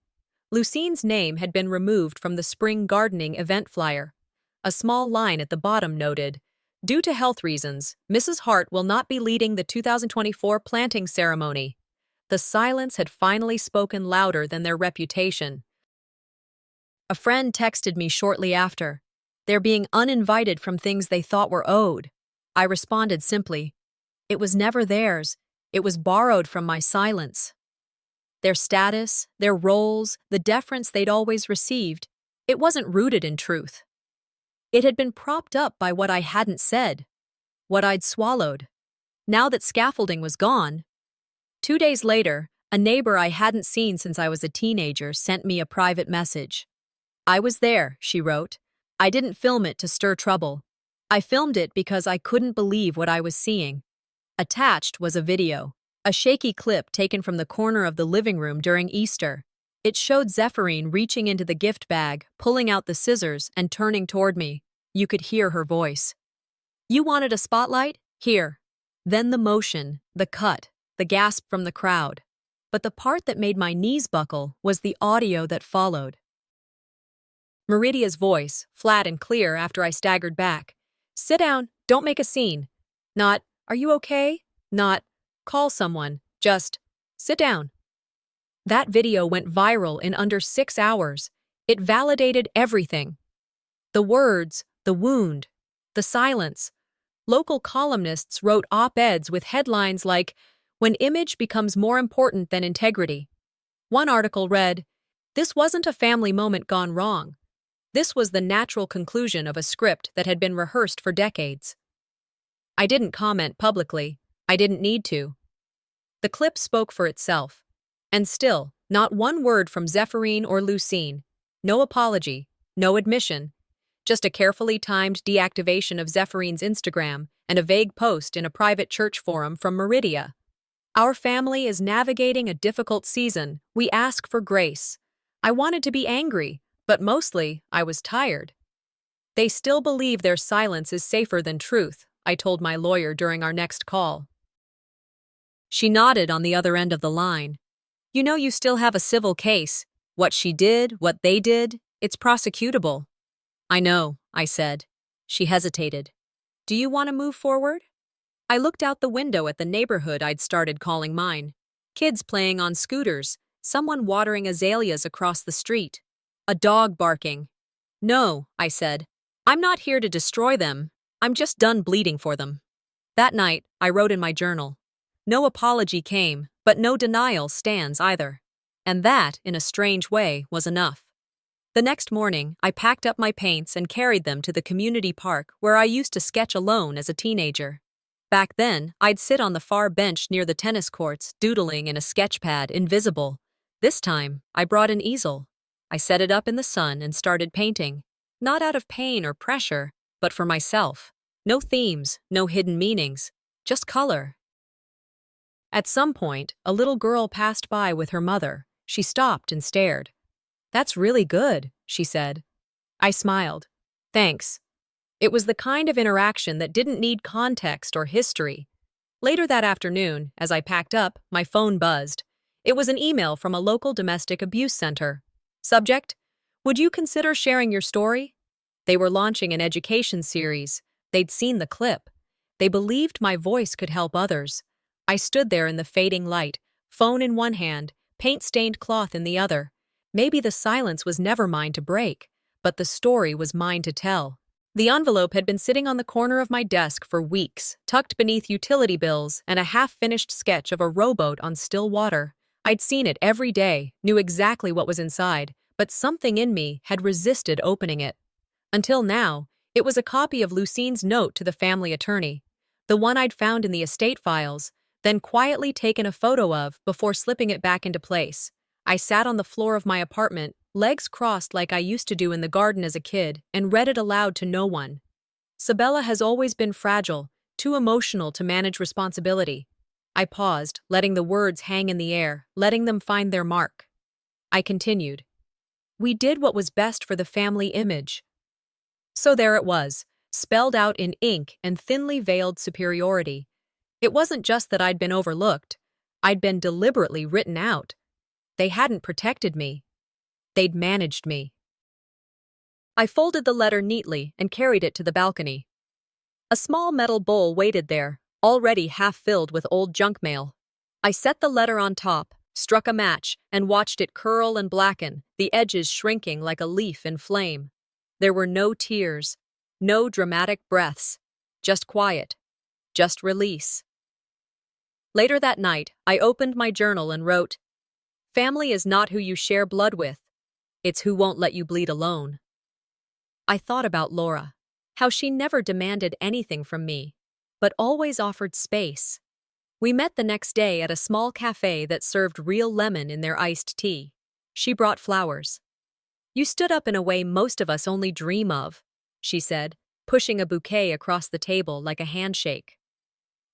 Lucine's name had been removed from the spring gardening event flyer. A small line at the bottom noted, "Due to health reasons, Mrs. Hart will not be leading the 2024 planting ceremony." The silence had finally spoken louder than their reputation. A friend texted me shortly after. They're being uninvited from things they thought were owed. I responded simply, "It was never theirs. It was borrowed from my silence." Their status, their roles, the deference they'd always received, it wasn't rooted in truth. It had been propped up by what I hadn't said, what I'd swallowed. Now that scaffolding was gone, 2 days later, a neighbor I hadn't seen since I was a teenager sent me a private message. "I was there," she wrote. "I didn't film it to stir trouble. I filmed it because I couldn't believe what I was seeing." Attached was a video, a shaky clip taken from the corner of the living room during Easter. It showed Zephyrine reaching into the gift bag, pulling out the scissors, and turning toward me. You could hear her voice. "You wanted a spotlight? Here." Then the motion, the cut, the gasp from the crowd. But the part that made my knees buckle was the audio that followed. Meridia's voice, flat and clear after I staggered back. "Sit down, don't make a scene." Not, "Are you okay?" Not, "Call someone." Just, "Sit down." That video went viral in under 6 hours. It validated everything. The words, the wound, the silence. Local columnists wrote op-eds with headlines like, "When image becomes more important than integrity." One article read, "This wasn't a family moment gone wrong. This was the natural conclusion of a script that had been rehearsed for decades." I didn't comment publicly. I didn't need to. The clip spoke for itself. And still, not one word from Zephyrine or Lucine. No apology, no admission. Just a carefully timed deactivation of Zephyrines' Instagram and a vague post in a private church forum from Meridia. "Our family is navigating a difficult season. We ask for grace." I wanted to be angry, but mostly I was tired. "They still believe their silence is safer than truth," I told my lawyer during our next call. She nodded on the other end of the line. "You know you still have a civil case. What she did, what they did, it's prosecutable." "I know," I said. She hesitated. "Do you want to move forward?" I looked out the window at the neighborhood I'd started calling mine. Kids playing on scooters, someone watering azaleas across the street, a dog barking. "No," I said. "I'm not here to destroy them. I'm just done bleeding for them." That night, I wrote in my journal. No apology came, but no denial stands either. And that, in a strange way, was enough. The next morning, I packed up my paints and carried them to the community park where I used to sketch alone as a teenager. Back then, I'd sit on the far bench near the tennis courts, doodling in a sketch pad, invisible. This time, I brought an easel. I set it up in the sun and started painting. Not out of pain or pressure, but for myself. No themes, no hidden meanings, just color. At some point, a little girl passed by with her mother. She stopped and stared. "That's really good," she said. I smiled. "Thanks." It was the kind of interaction that didn't need context or history. Later that afternoon, as I packed up, my phone buzzed. It was an email from a local domestic abuse center. Subject: "Would you consider sharing your story?" They were launching an education series. They'd seen the clip. They believed my voice could help others. I stood there in the fading light, phone in one hand, paint-stained cloth in the other. Maybe the silence was never mine to break, but the story was mine to tell. The envelope had been sitting on the corner of my desk for weeks, tucked beneath utility bills and a half-finished sketch of a rowboat on still water. I'd seen it every day, knew exactly what was inside, but something in me had resisted opening it. Until now, it was a copy of Lucine's note to the family attorney, the one I'd found in the estate files, then quietly taken a photo of before slipping it back into place. I sat on the floor of my apartment, legs crossed like I used to do in the garden as a kid, and read it aloud to no one. Sabella has always been fragile, too emotional to manage responsibility. I paused, letting the words hang in the air, letting them find their mark. I continued. We did what was best for the family image. So there it was, spelled out in ink and thinly veiled superiority. It wasn't just that I'd been overlooked. I'd been deliberately written out. They hadn't protected me. They'd managed me. I folded the letter neatly and carried it to the balcony. A small metal bowl waited there, already half filled with old junk mail. I set the letter on top, struck a match, and watched it curl and blacken, the edges shrinking like a leaf in flame. There were no tears, no dramatic breaths, just quiet, just release. Later that night, I opened my journal and wrote, "Family is not who you share blood with. It's who won't let you bleed alone." I thought about Laura, how she never demanded anything from me, but always offered space. We met the next day at a small cafe that served real lemon in their iced tea. She brought flowers. "You stood up in a way most of us only dream of," she said, pushing a bouquet across the table like a handshake.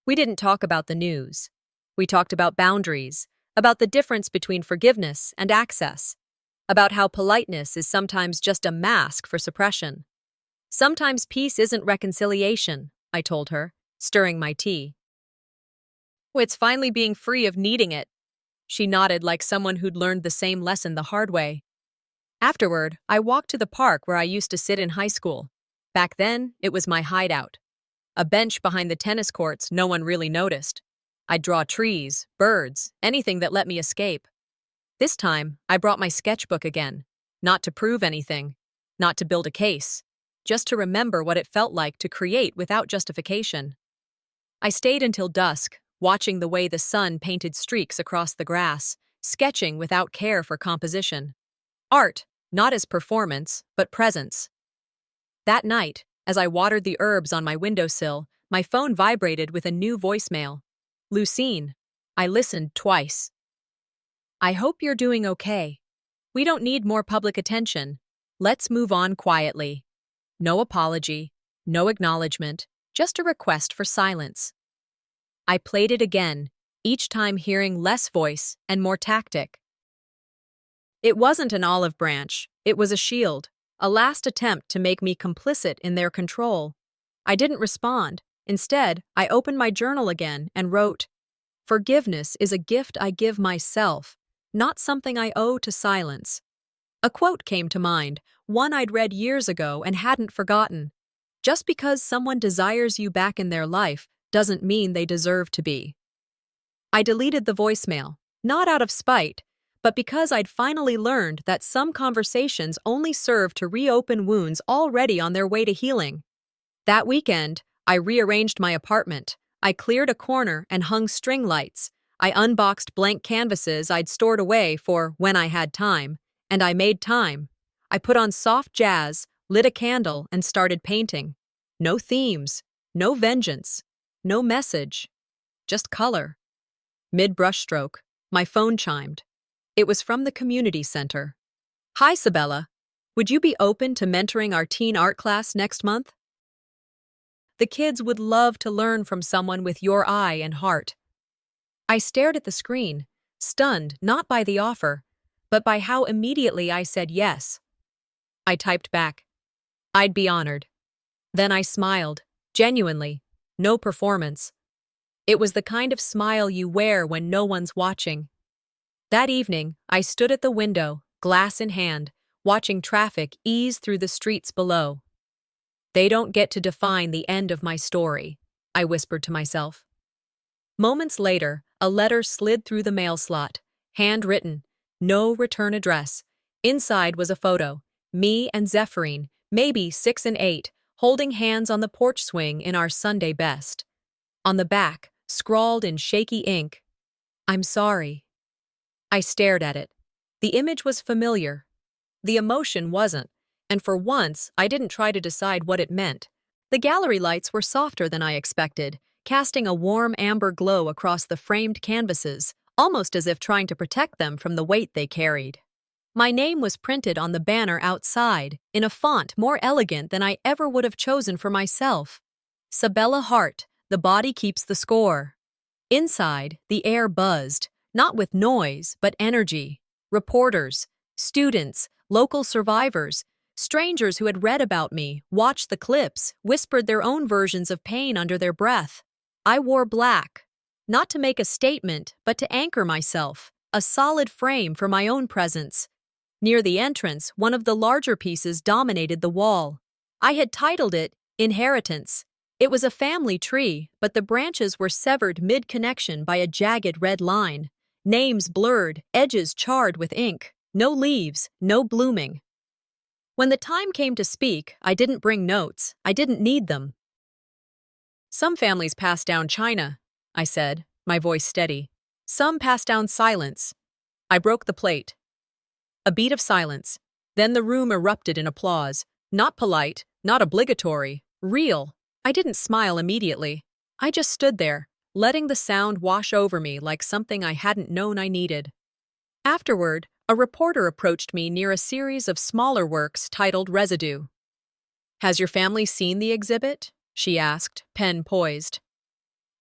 We didn't talk about the news. We talked about boundaries, about the difference between forgiveness and access, about how politeness is sometimes just a mask for suppression. Sometimes peace isn't reconciliation, I told her, stirring my tea. It's finally being free of needing it. She nodded like someone who'd learned the same lesson the hard way. Afterward, I walked to the park where I used to sit in high school. Back then, it was my hideout. A bench behind the tennis courts no one really noticed. I'd draw trees, birds, anything that let me escape. This time, I brought my sketchbook again, not to prove anything, not to build a case, just to remember what it felt like to create without justification. I stayed until dusk, watching the way the sun painted streaks across the grass, sketching without care for composition. Art, not as performance, but presence. That night, as I watered the herbs on my windowsill, my phone vibrated with a new voicemail. "Lucine." I listened twice. "I hope you're doing okay. We don't need more public attention. Let's move on quietly. No apology, no acknowledgement, just a request for silence." I played it again, each time hearing less voice and more tactic. It wasn't an olive branch, it was a shield, a last attempt to make me complicit in their control. I didn't respond. Instead, I opened my journal again and wrote, "Forgiveness is a gift I give myself, not something I owe to silence." A quote came to mind, one I'd read years ago and hadn't forgotten. Just because someone desires you back in their life doesn't mean they deserve to be. I deleted the voicemail, not out of spite, but because I'd finally learned that some conversations only serve to reopen wounds already on their way to healing. That weekend, I rearranged my apartment. I cleared a corner and hung string lights. I unboxed blank canvases I'd stored away for when I had time, and I made time. I put on soft jazz, lit a candle, and started painting. No themes, no vengeance, no message, just color. Mid-brushstroke, my phone chimed. It was from the community center. "Hi, Sabella. Would you be open to mentoring our teen art class next month? The kids would love to learn from someone with your eye and heart." I stared at the screen, stunned not by the offer, but by how immediately I said yes. I typed back, "I'd be honored." Then I smiled, genuinely, no performance. It was the kind of smile you wear when no one's watching. That evening, I stood at the window, glass in hand, watching traffic ease through the streets below. "They don't get to define the end of my story," I whispered to myself. Moments later, a letter slid through the mail slot, handwritten, no return address. Inside was a photo, me and Zephyrine, maybe 6 and 8, holding hands on the porch swing in our Sunday best. On the back, scrawled in shaky ink, "I'm sorry." I stared at it. The image was familiar. The emotion wasn't, and for once, I didn't try to decide what it meant. The gallery lights were softer than I expected, casting a warm amber glow across the framed canvases, almost as if trying to protect them from the weight they carried. My name was printed on the banner outside, in a font more elegant than I ever would have chosen for myself. Sabella Hart, the body keeps the score. Inside, the air buzzed, not with noise, but energy. Reporters, students, local survivors, strangers who had read about me, watched the clips, whispered their own versions of pain under their breath. I wore black, not to make a statement, but to anchor myself, a solid frame for my own presence. Near the entrance, one of the larger pieces dominated the wall. I had titled it Inheritance. It was a family tree, but the branches were severed mid-connection by a jagged red line. Names blurred, edges charred with ink. No leaves, no blooming. When the time came to speak, I didn't bring notes. I didn't need them. "Some families pass down china," I said, my voice steady. "Some pass down silence." I broke the plate. A beat of silence. Then the room erupted in applause. Not polite, not obligatory, real. I didn't smile immediately. I just stood there, letting the sound wash over me like something I hadn't known I needed. Afterward, a reporter approached me near a series of smaller works titled Residue. "Has your family seen the exhibit?" she asked, pen poised.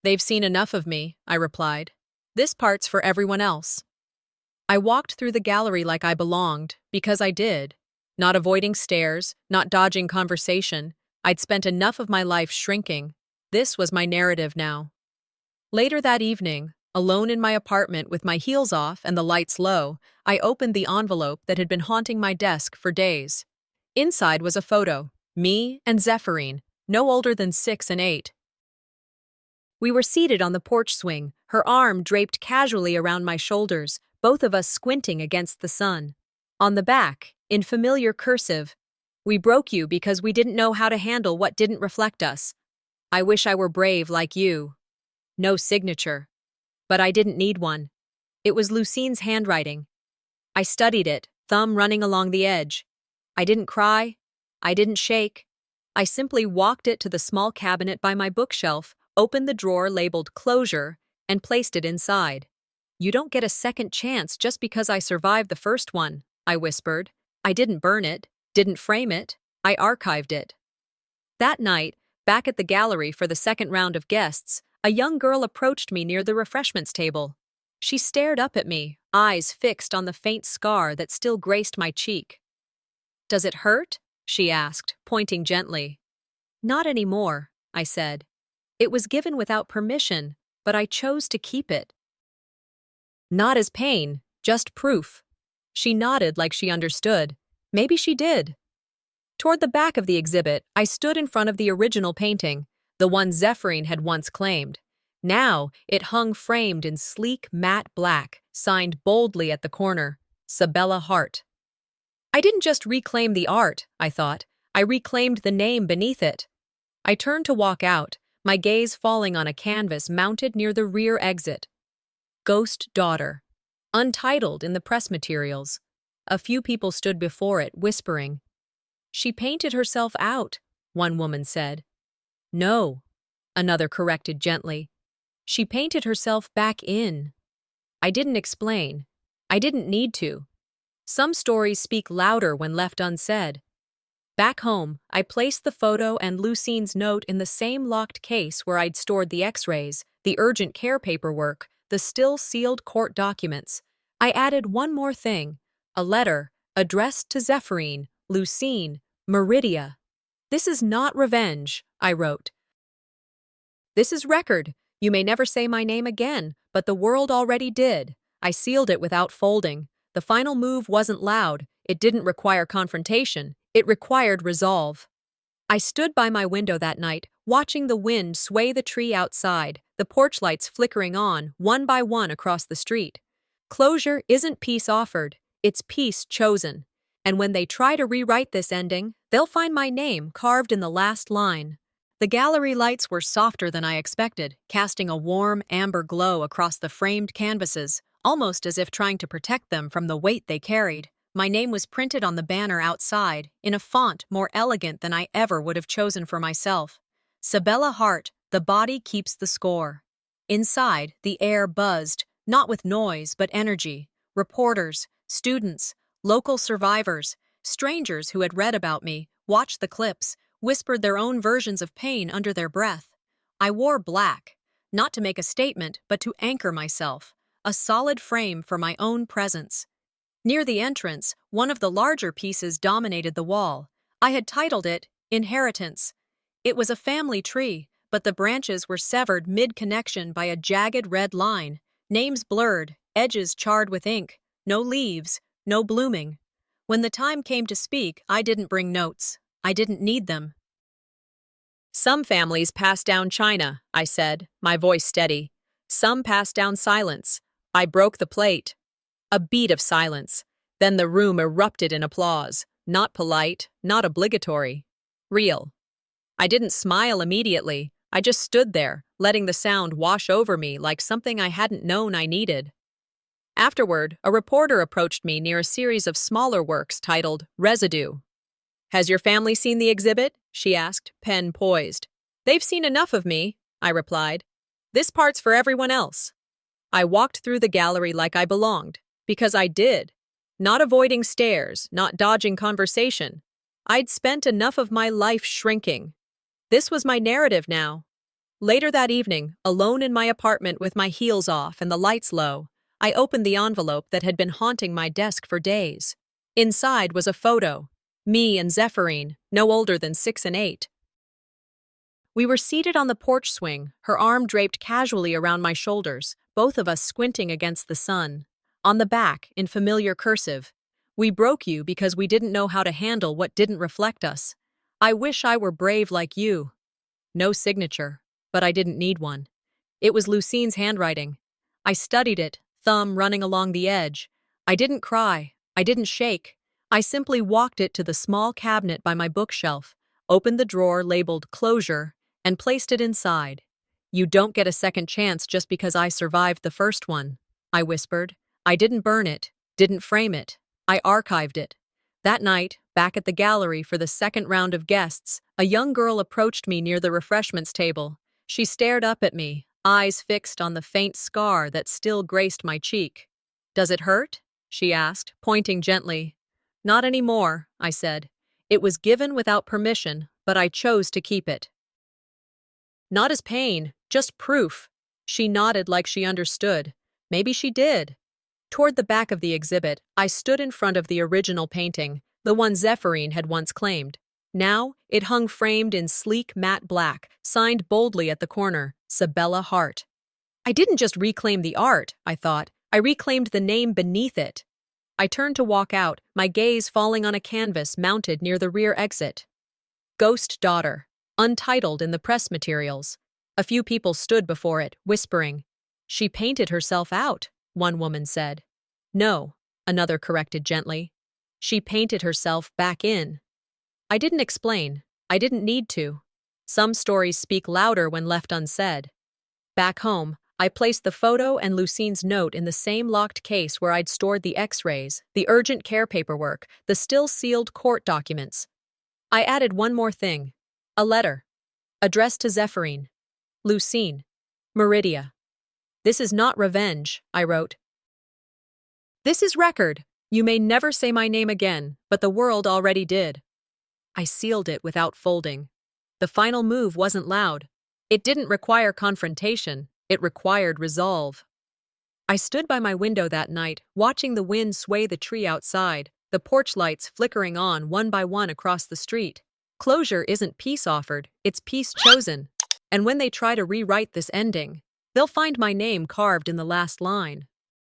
"They've seen enough of me," I replied. "This part's for everyone else." I walked through the gallery like I belonged, because I did. Not avoiding stares, not dodging conversation. I'd spent enough of my life shrinking. This was my narrative now. Later that evening, alone in my apartment with my heels off and the lights low, I opened the envelope that had been haunting my desk for days. Inside was a photo, me and Zephyrine, no older than 6 and 8. We were seated on the porch swing, her arm draped casually around my shoulders, both of us squinting against the sun. On the back, in familiar cursive, "We broke you because we didn't know how to handle what didn't reflect us. I wish I were brave like you." No signature. But I didn't need one. It was Lucine's handwriting. I studied it, thumb running along the edge. I didn't cry. I didn't shake. I simply walked it to the small cabinet by my bookshelf, opened the drawer labeled Closure, and placed it inside. "You don't get a second chance just because I survived the first one," I whispered. I didn't burn it, didn't frame it. I archived it. That night, back at the gallery for the second round of guests, a young girl approached me near the refreshments table. She stared up at me, eyes fixed on the faint scar that still graced my cheek. "Does it hurt?" she asked, pointing gently. "Not anymore," I said. "It was given without permission, but I chose to keep it." "Not as pain, just proof." She nodded like she understood. Maybe she did. Toward the back of the exhibit, I stood in front of the original painting, the one Zephyrine had once claimed. Now, it hung framed in sleek matte black, signed boldly at the corner, Sabella Hart. I didn't just reclaim the art, I thought. I reclaimed the name beneath it. I turned to walk out, my gaze falling on a canvas mounted near the rear exit. Ghost Daughter. Untitled in the press materials. A few people stood before it, whispering. "She painted herself out," one woman said. "No," another corrected gently. "She painted herself back in." I didn't explain. I didn't need to. Some stories speak louder when left unsaid. Back home, I placed the photo and Lucine's note in the same locked case where I'd stored the x-rays, the urgent care paperwork, the still sealed court documents. I added one more thing, a letter addressed to Zephyrine, Lucine, Meridia. "This is not revenge," I wrote. "This is record. You may never say my name again, but the world already did." I sealed it without folding. The final move wasn't loud. It didn't require confrontation. It required resolve. I stood by my window that night, watching the wind sway the tree outside, the porch lights flickering on, one by one across the street. Closure isn't peace offered, it's peace chosen. And when they try to rewrite this ending, They'll find my name carved in the last line. The gallery lights were softer than I expected, casting a warm, amber glow across the framed canvases, almost as if trying to protect them from the weight they carried. My name was printed on the banner outside, in a font more elegant than I ever would have chosen for myself. Sabella Hart, the body keeps the score. Inside, the air buzzed, not with noise but energy. Reporters, students, local survivors, strangers who had read about me, watched the clips, whispered their own versions of pain under their breath. I wore black, not to make a statement but to anchor myself, a solid frame for my own presence. Near the entrance, one of the larger pieces dominated the wall. I had titled it, Inheritance. It was a family tree, but the branches were severed mid-connection by a jagged red line, names blurred, edges charred with ink, no leaves, no blooming. When the time came to speak, I didn't bring notes. I didn't need them. Some families pass down China, I said, my voice steady. Some pass down silence. I broke the plate. A beat of silence. Then the room erupted in applause. Not polite, not obligatory. Real. I didn't smile immediately. I just stood there, letting the sound wash over me like something I hadn't known I needed. Afterward, a reporter approached me near a series of smaller works titled Residue. "Has your family seen the exhibit?" she asked, pen poised. "They've seen enough of me," I replied. "This part's for everyone else." I walked through the gallery like I belonged, because I did. Not avoiding stares, not dodging conversation. I'd spent enough of my life shrinking. This was my narrative now. Later that evening, alone in my apartment with my heels off and the lights low, I opened the envelope that had been haunting my desk for days. Inside was a photo. Me and Zephyrine, no older than 6 and 8. We were seated on the porch swing, her arm draped casually around my shoulders, both of us squinting against the sun. On the back, in familiar cursive, "We broke you because we didn't know how to handle what didn't reflect us. I wish I were brave like you." No signature, but I didn't need one. It was Lucine's handwriting. I studied it, thumb running along the edge. I didn't cry. I didn't shake. I simply walked it to the small cabinet by my bookshelf, opened the drawer labeled Closure, and placed it inside. "You don't get a second chance just because I survived the first one," I whispered. I didn't burn it, didn't frame it. I archived it. That night, back at the gallery for the second round of guests, a young girl approached me near the refreshments table. She stared up at me, eyes fixed on the faint scar that still graced my cheek. "Does it hurt?" she asked, pointing gently. "Not anymore," I said. "It was given without permission, but I chose to keep it." "Not as pain, just proof." She nodded like she understood. Maybe she did. Toward the back of the exhibit, I stood in front of the original painting, the one Zephyrine had once claimed. Now, it hung framed in sleek matte black, signed boldly at the corner, Sabella Hart. I didn't just reclaim the art, I thought. I reclaimed the name beneath it. I turned to walk out, my gaze falling on a canvas mounted near the rear exit. "Ghost Daughter," untitled in the press materials. A few people stood before it, whispering. "She painted herself out," one woman said. "No," another corrected gently. "She painted herself back in." I didn't explain. I didn't need to. Some stories speak louder when left unsaid. Back home, I placed the photo and Lucine's note in the same locked case where I'd stored the x-rays, the urgent care paperwork, the still-sealed court documents. I added one more thing. A letter. Addressed to Zephyrine. Lucine. Meridia. "This is not revenge," I wrote. "This is record. You may never say my name again, but the world already did." I sealed it without folding. The final move wasn't loud. It didn't require confrontation. It required resolve. I stood by my window that night, watching the wind sway the tree outside, the porch lights flickering on one by one across the street. Closure isn't peace offered, it's peace chosen. And when they try to rewrite this ending, they'll find my name carved in the last line.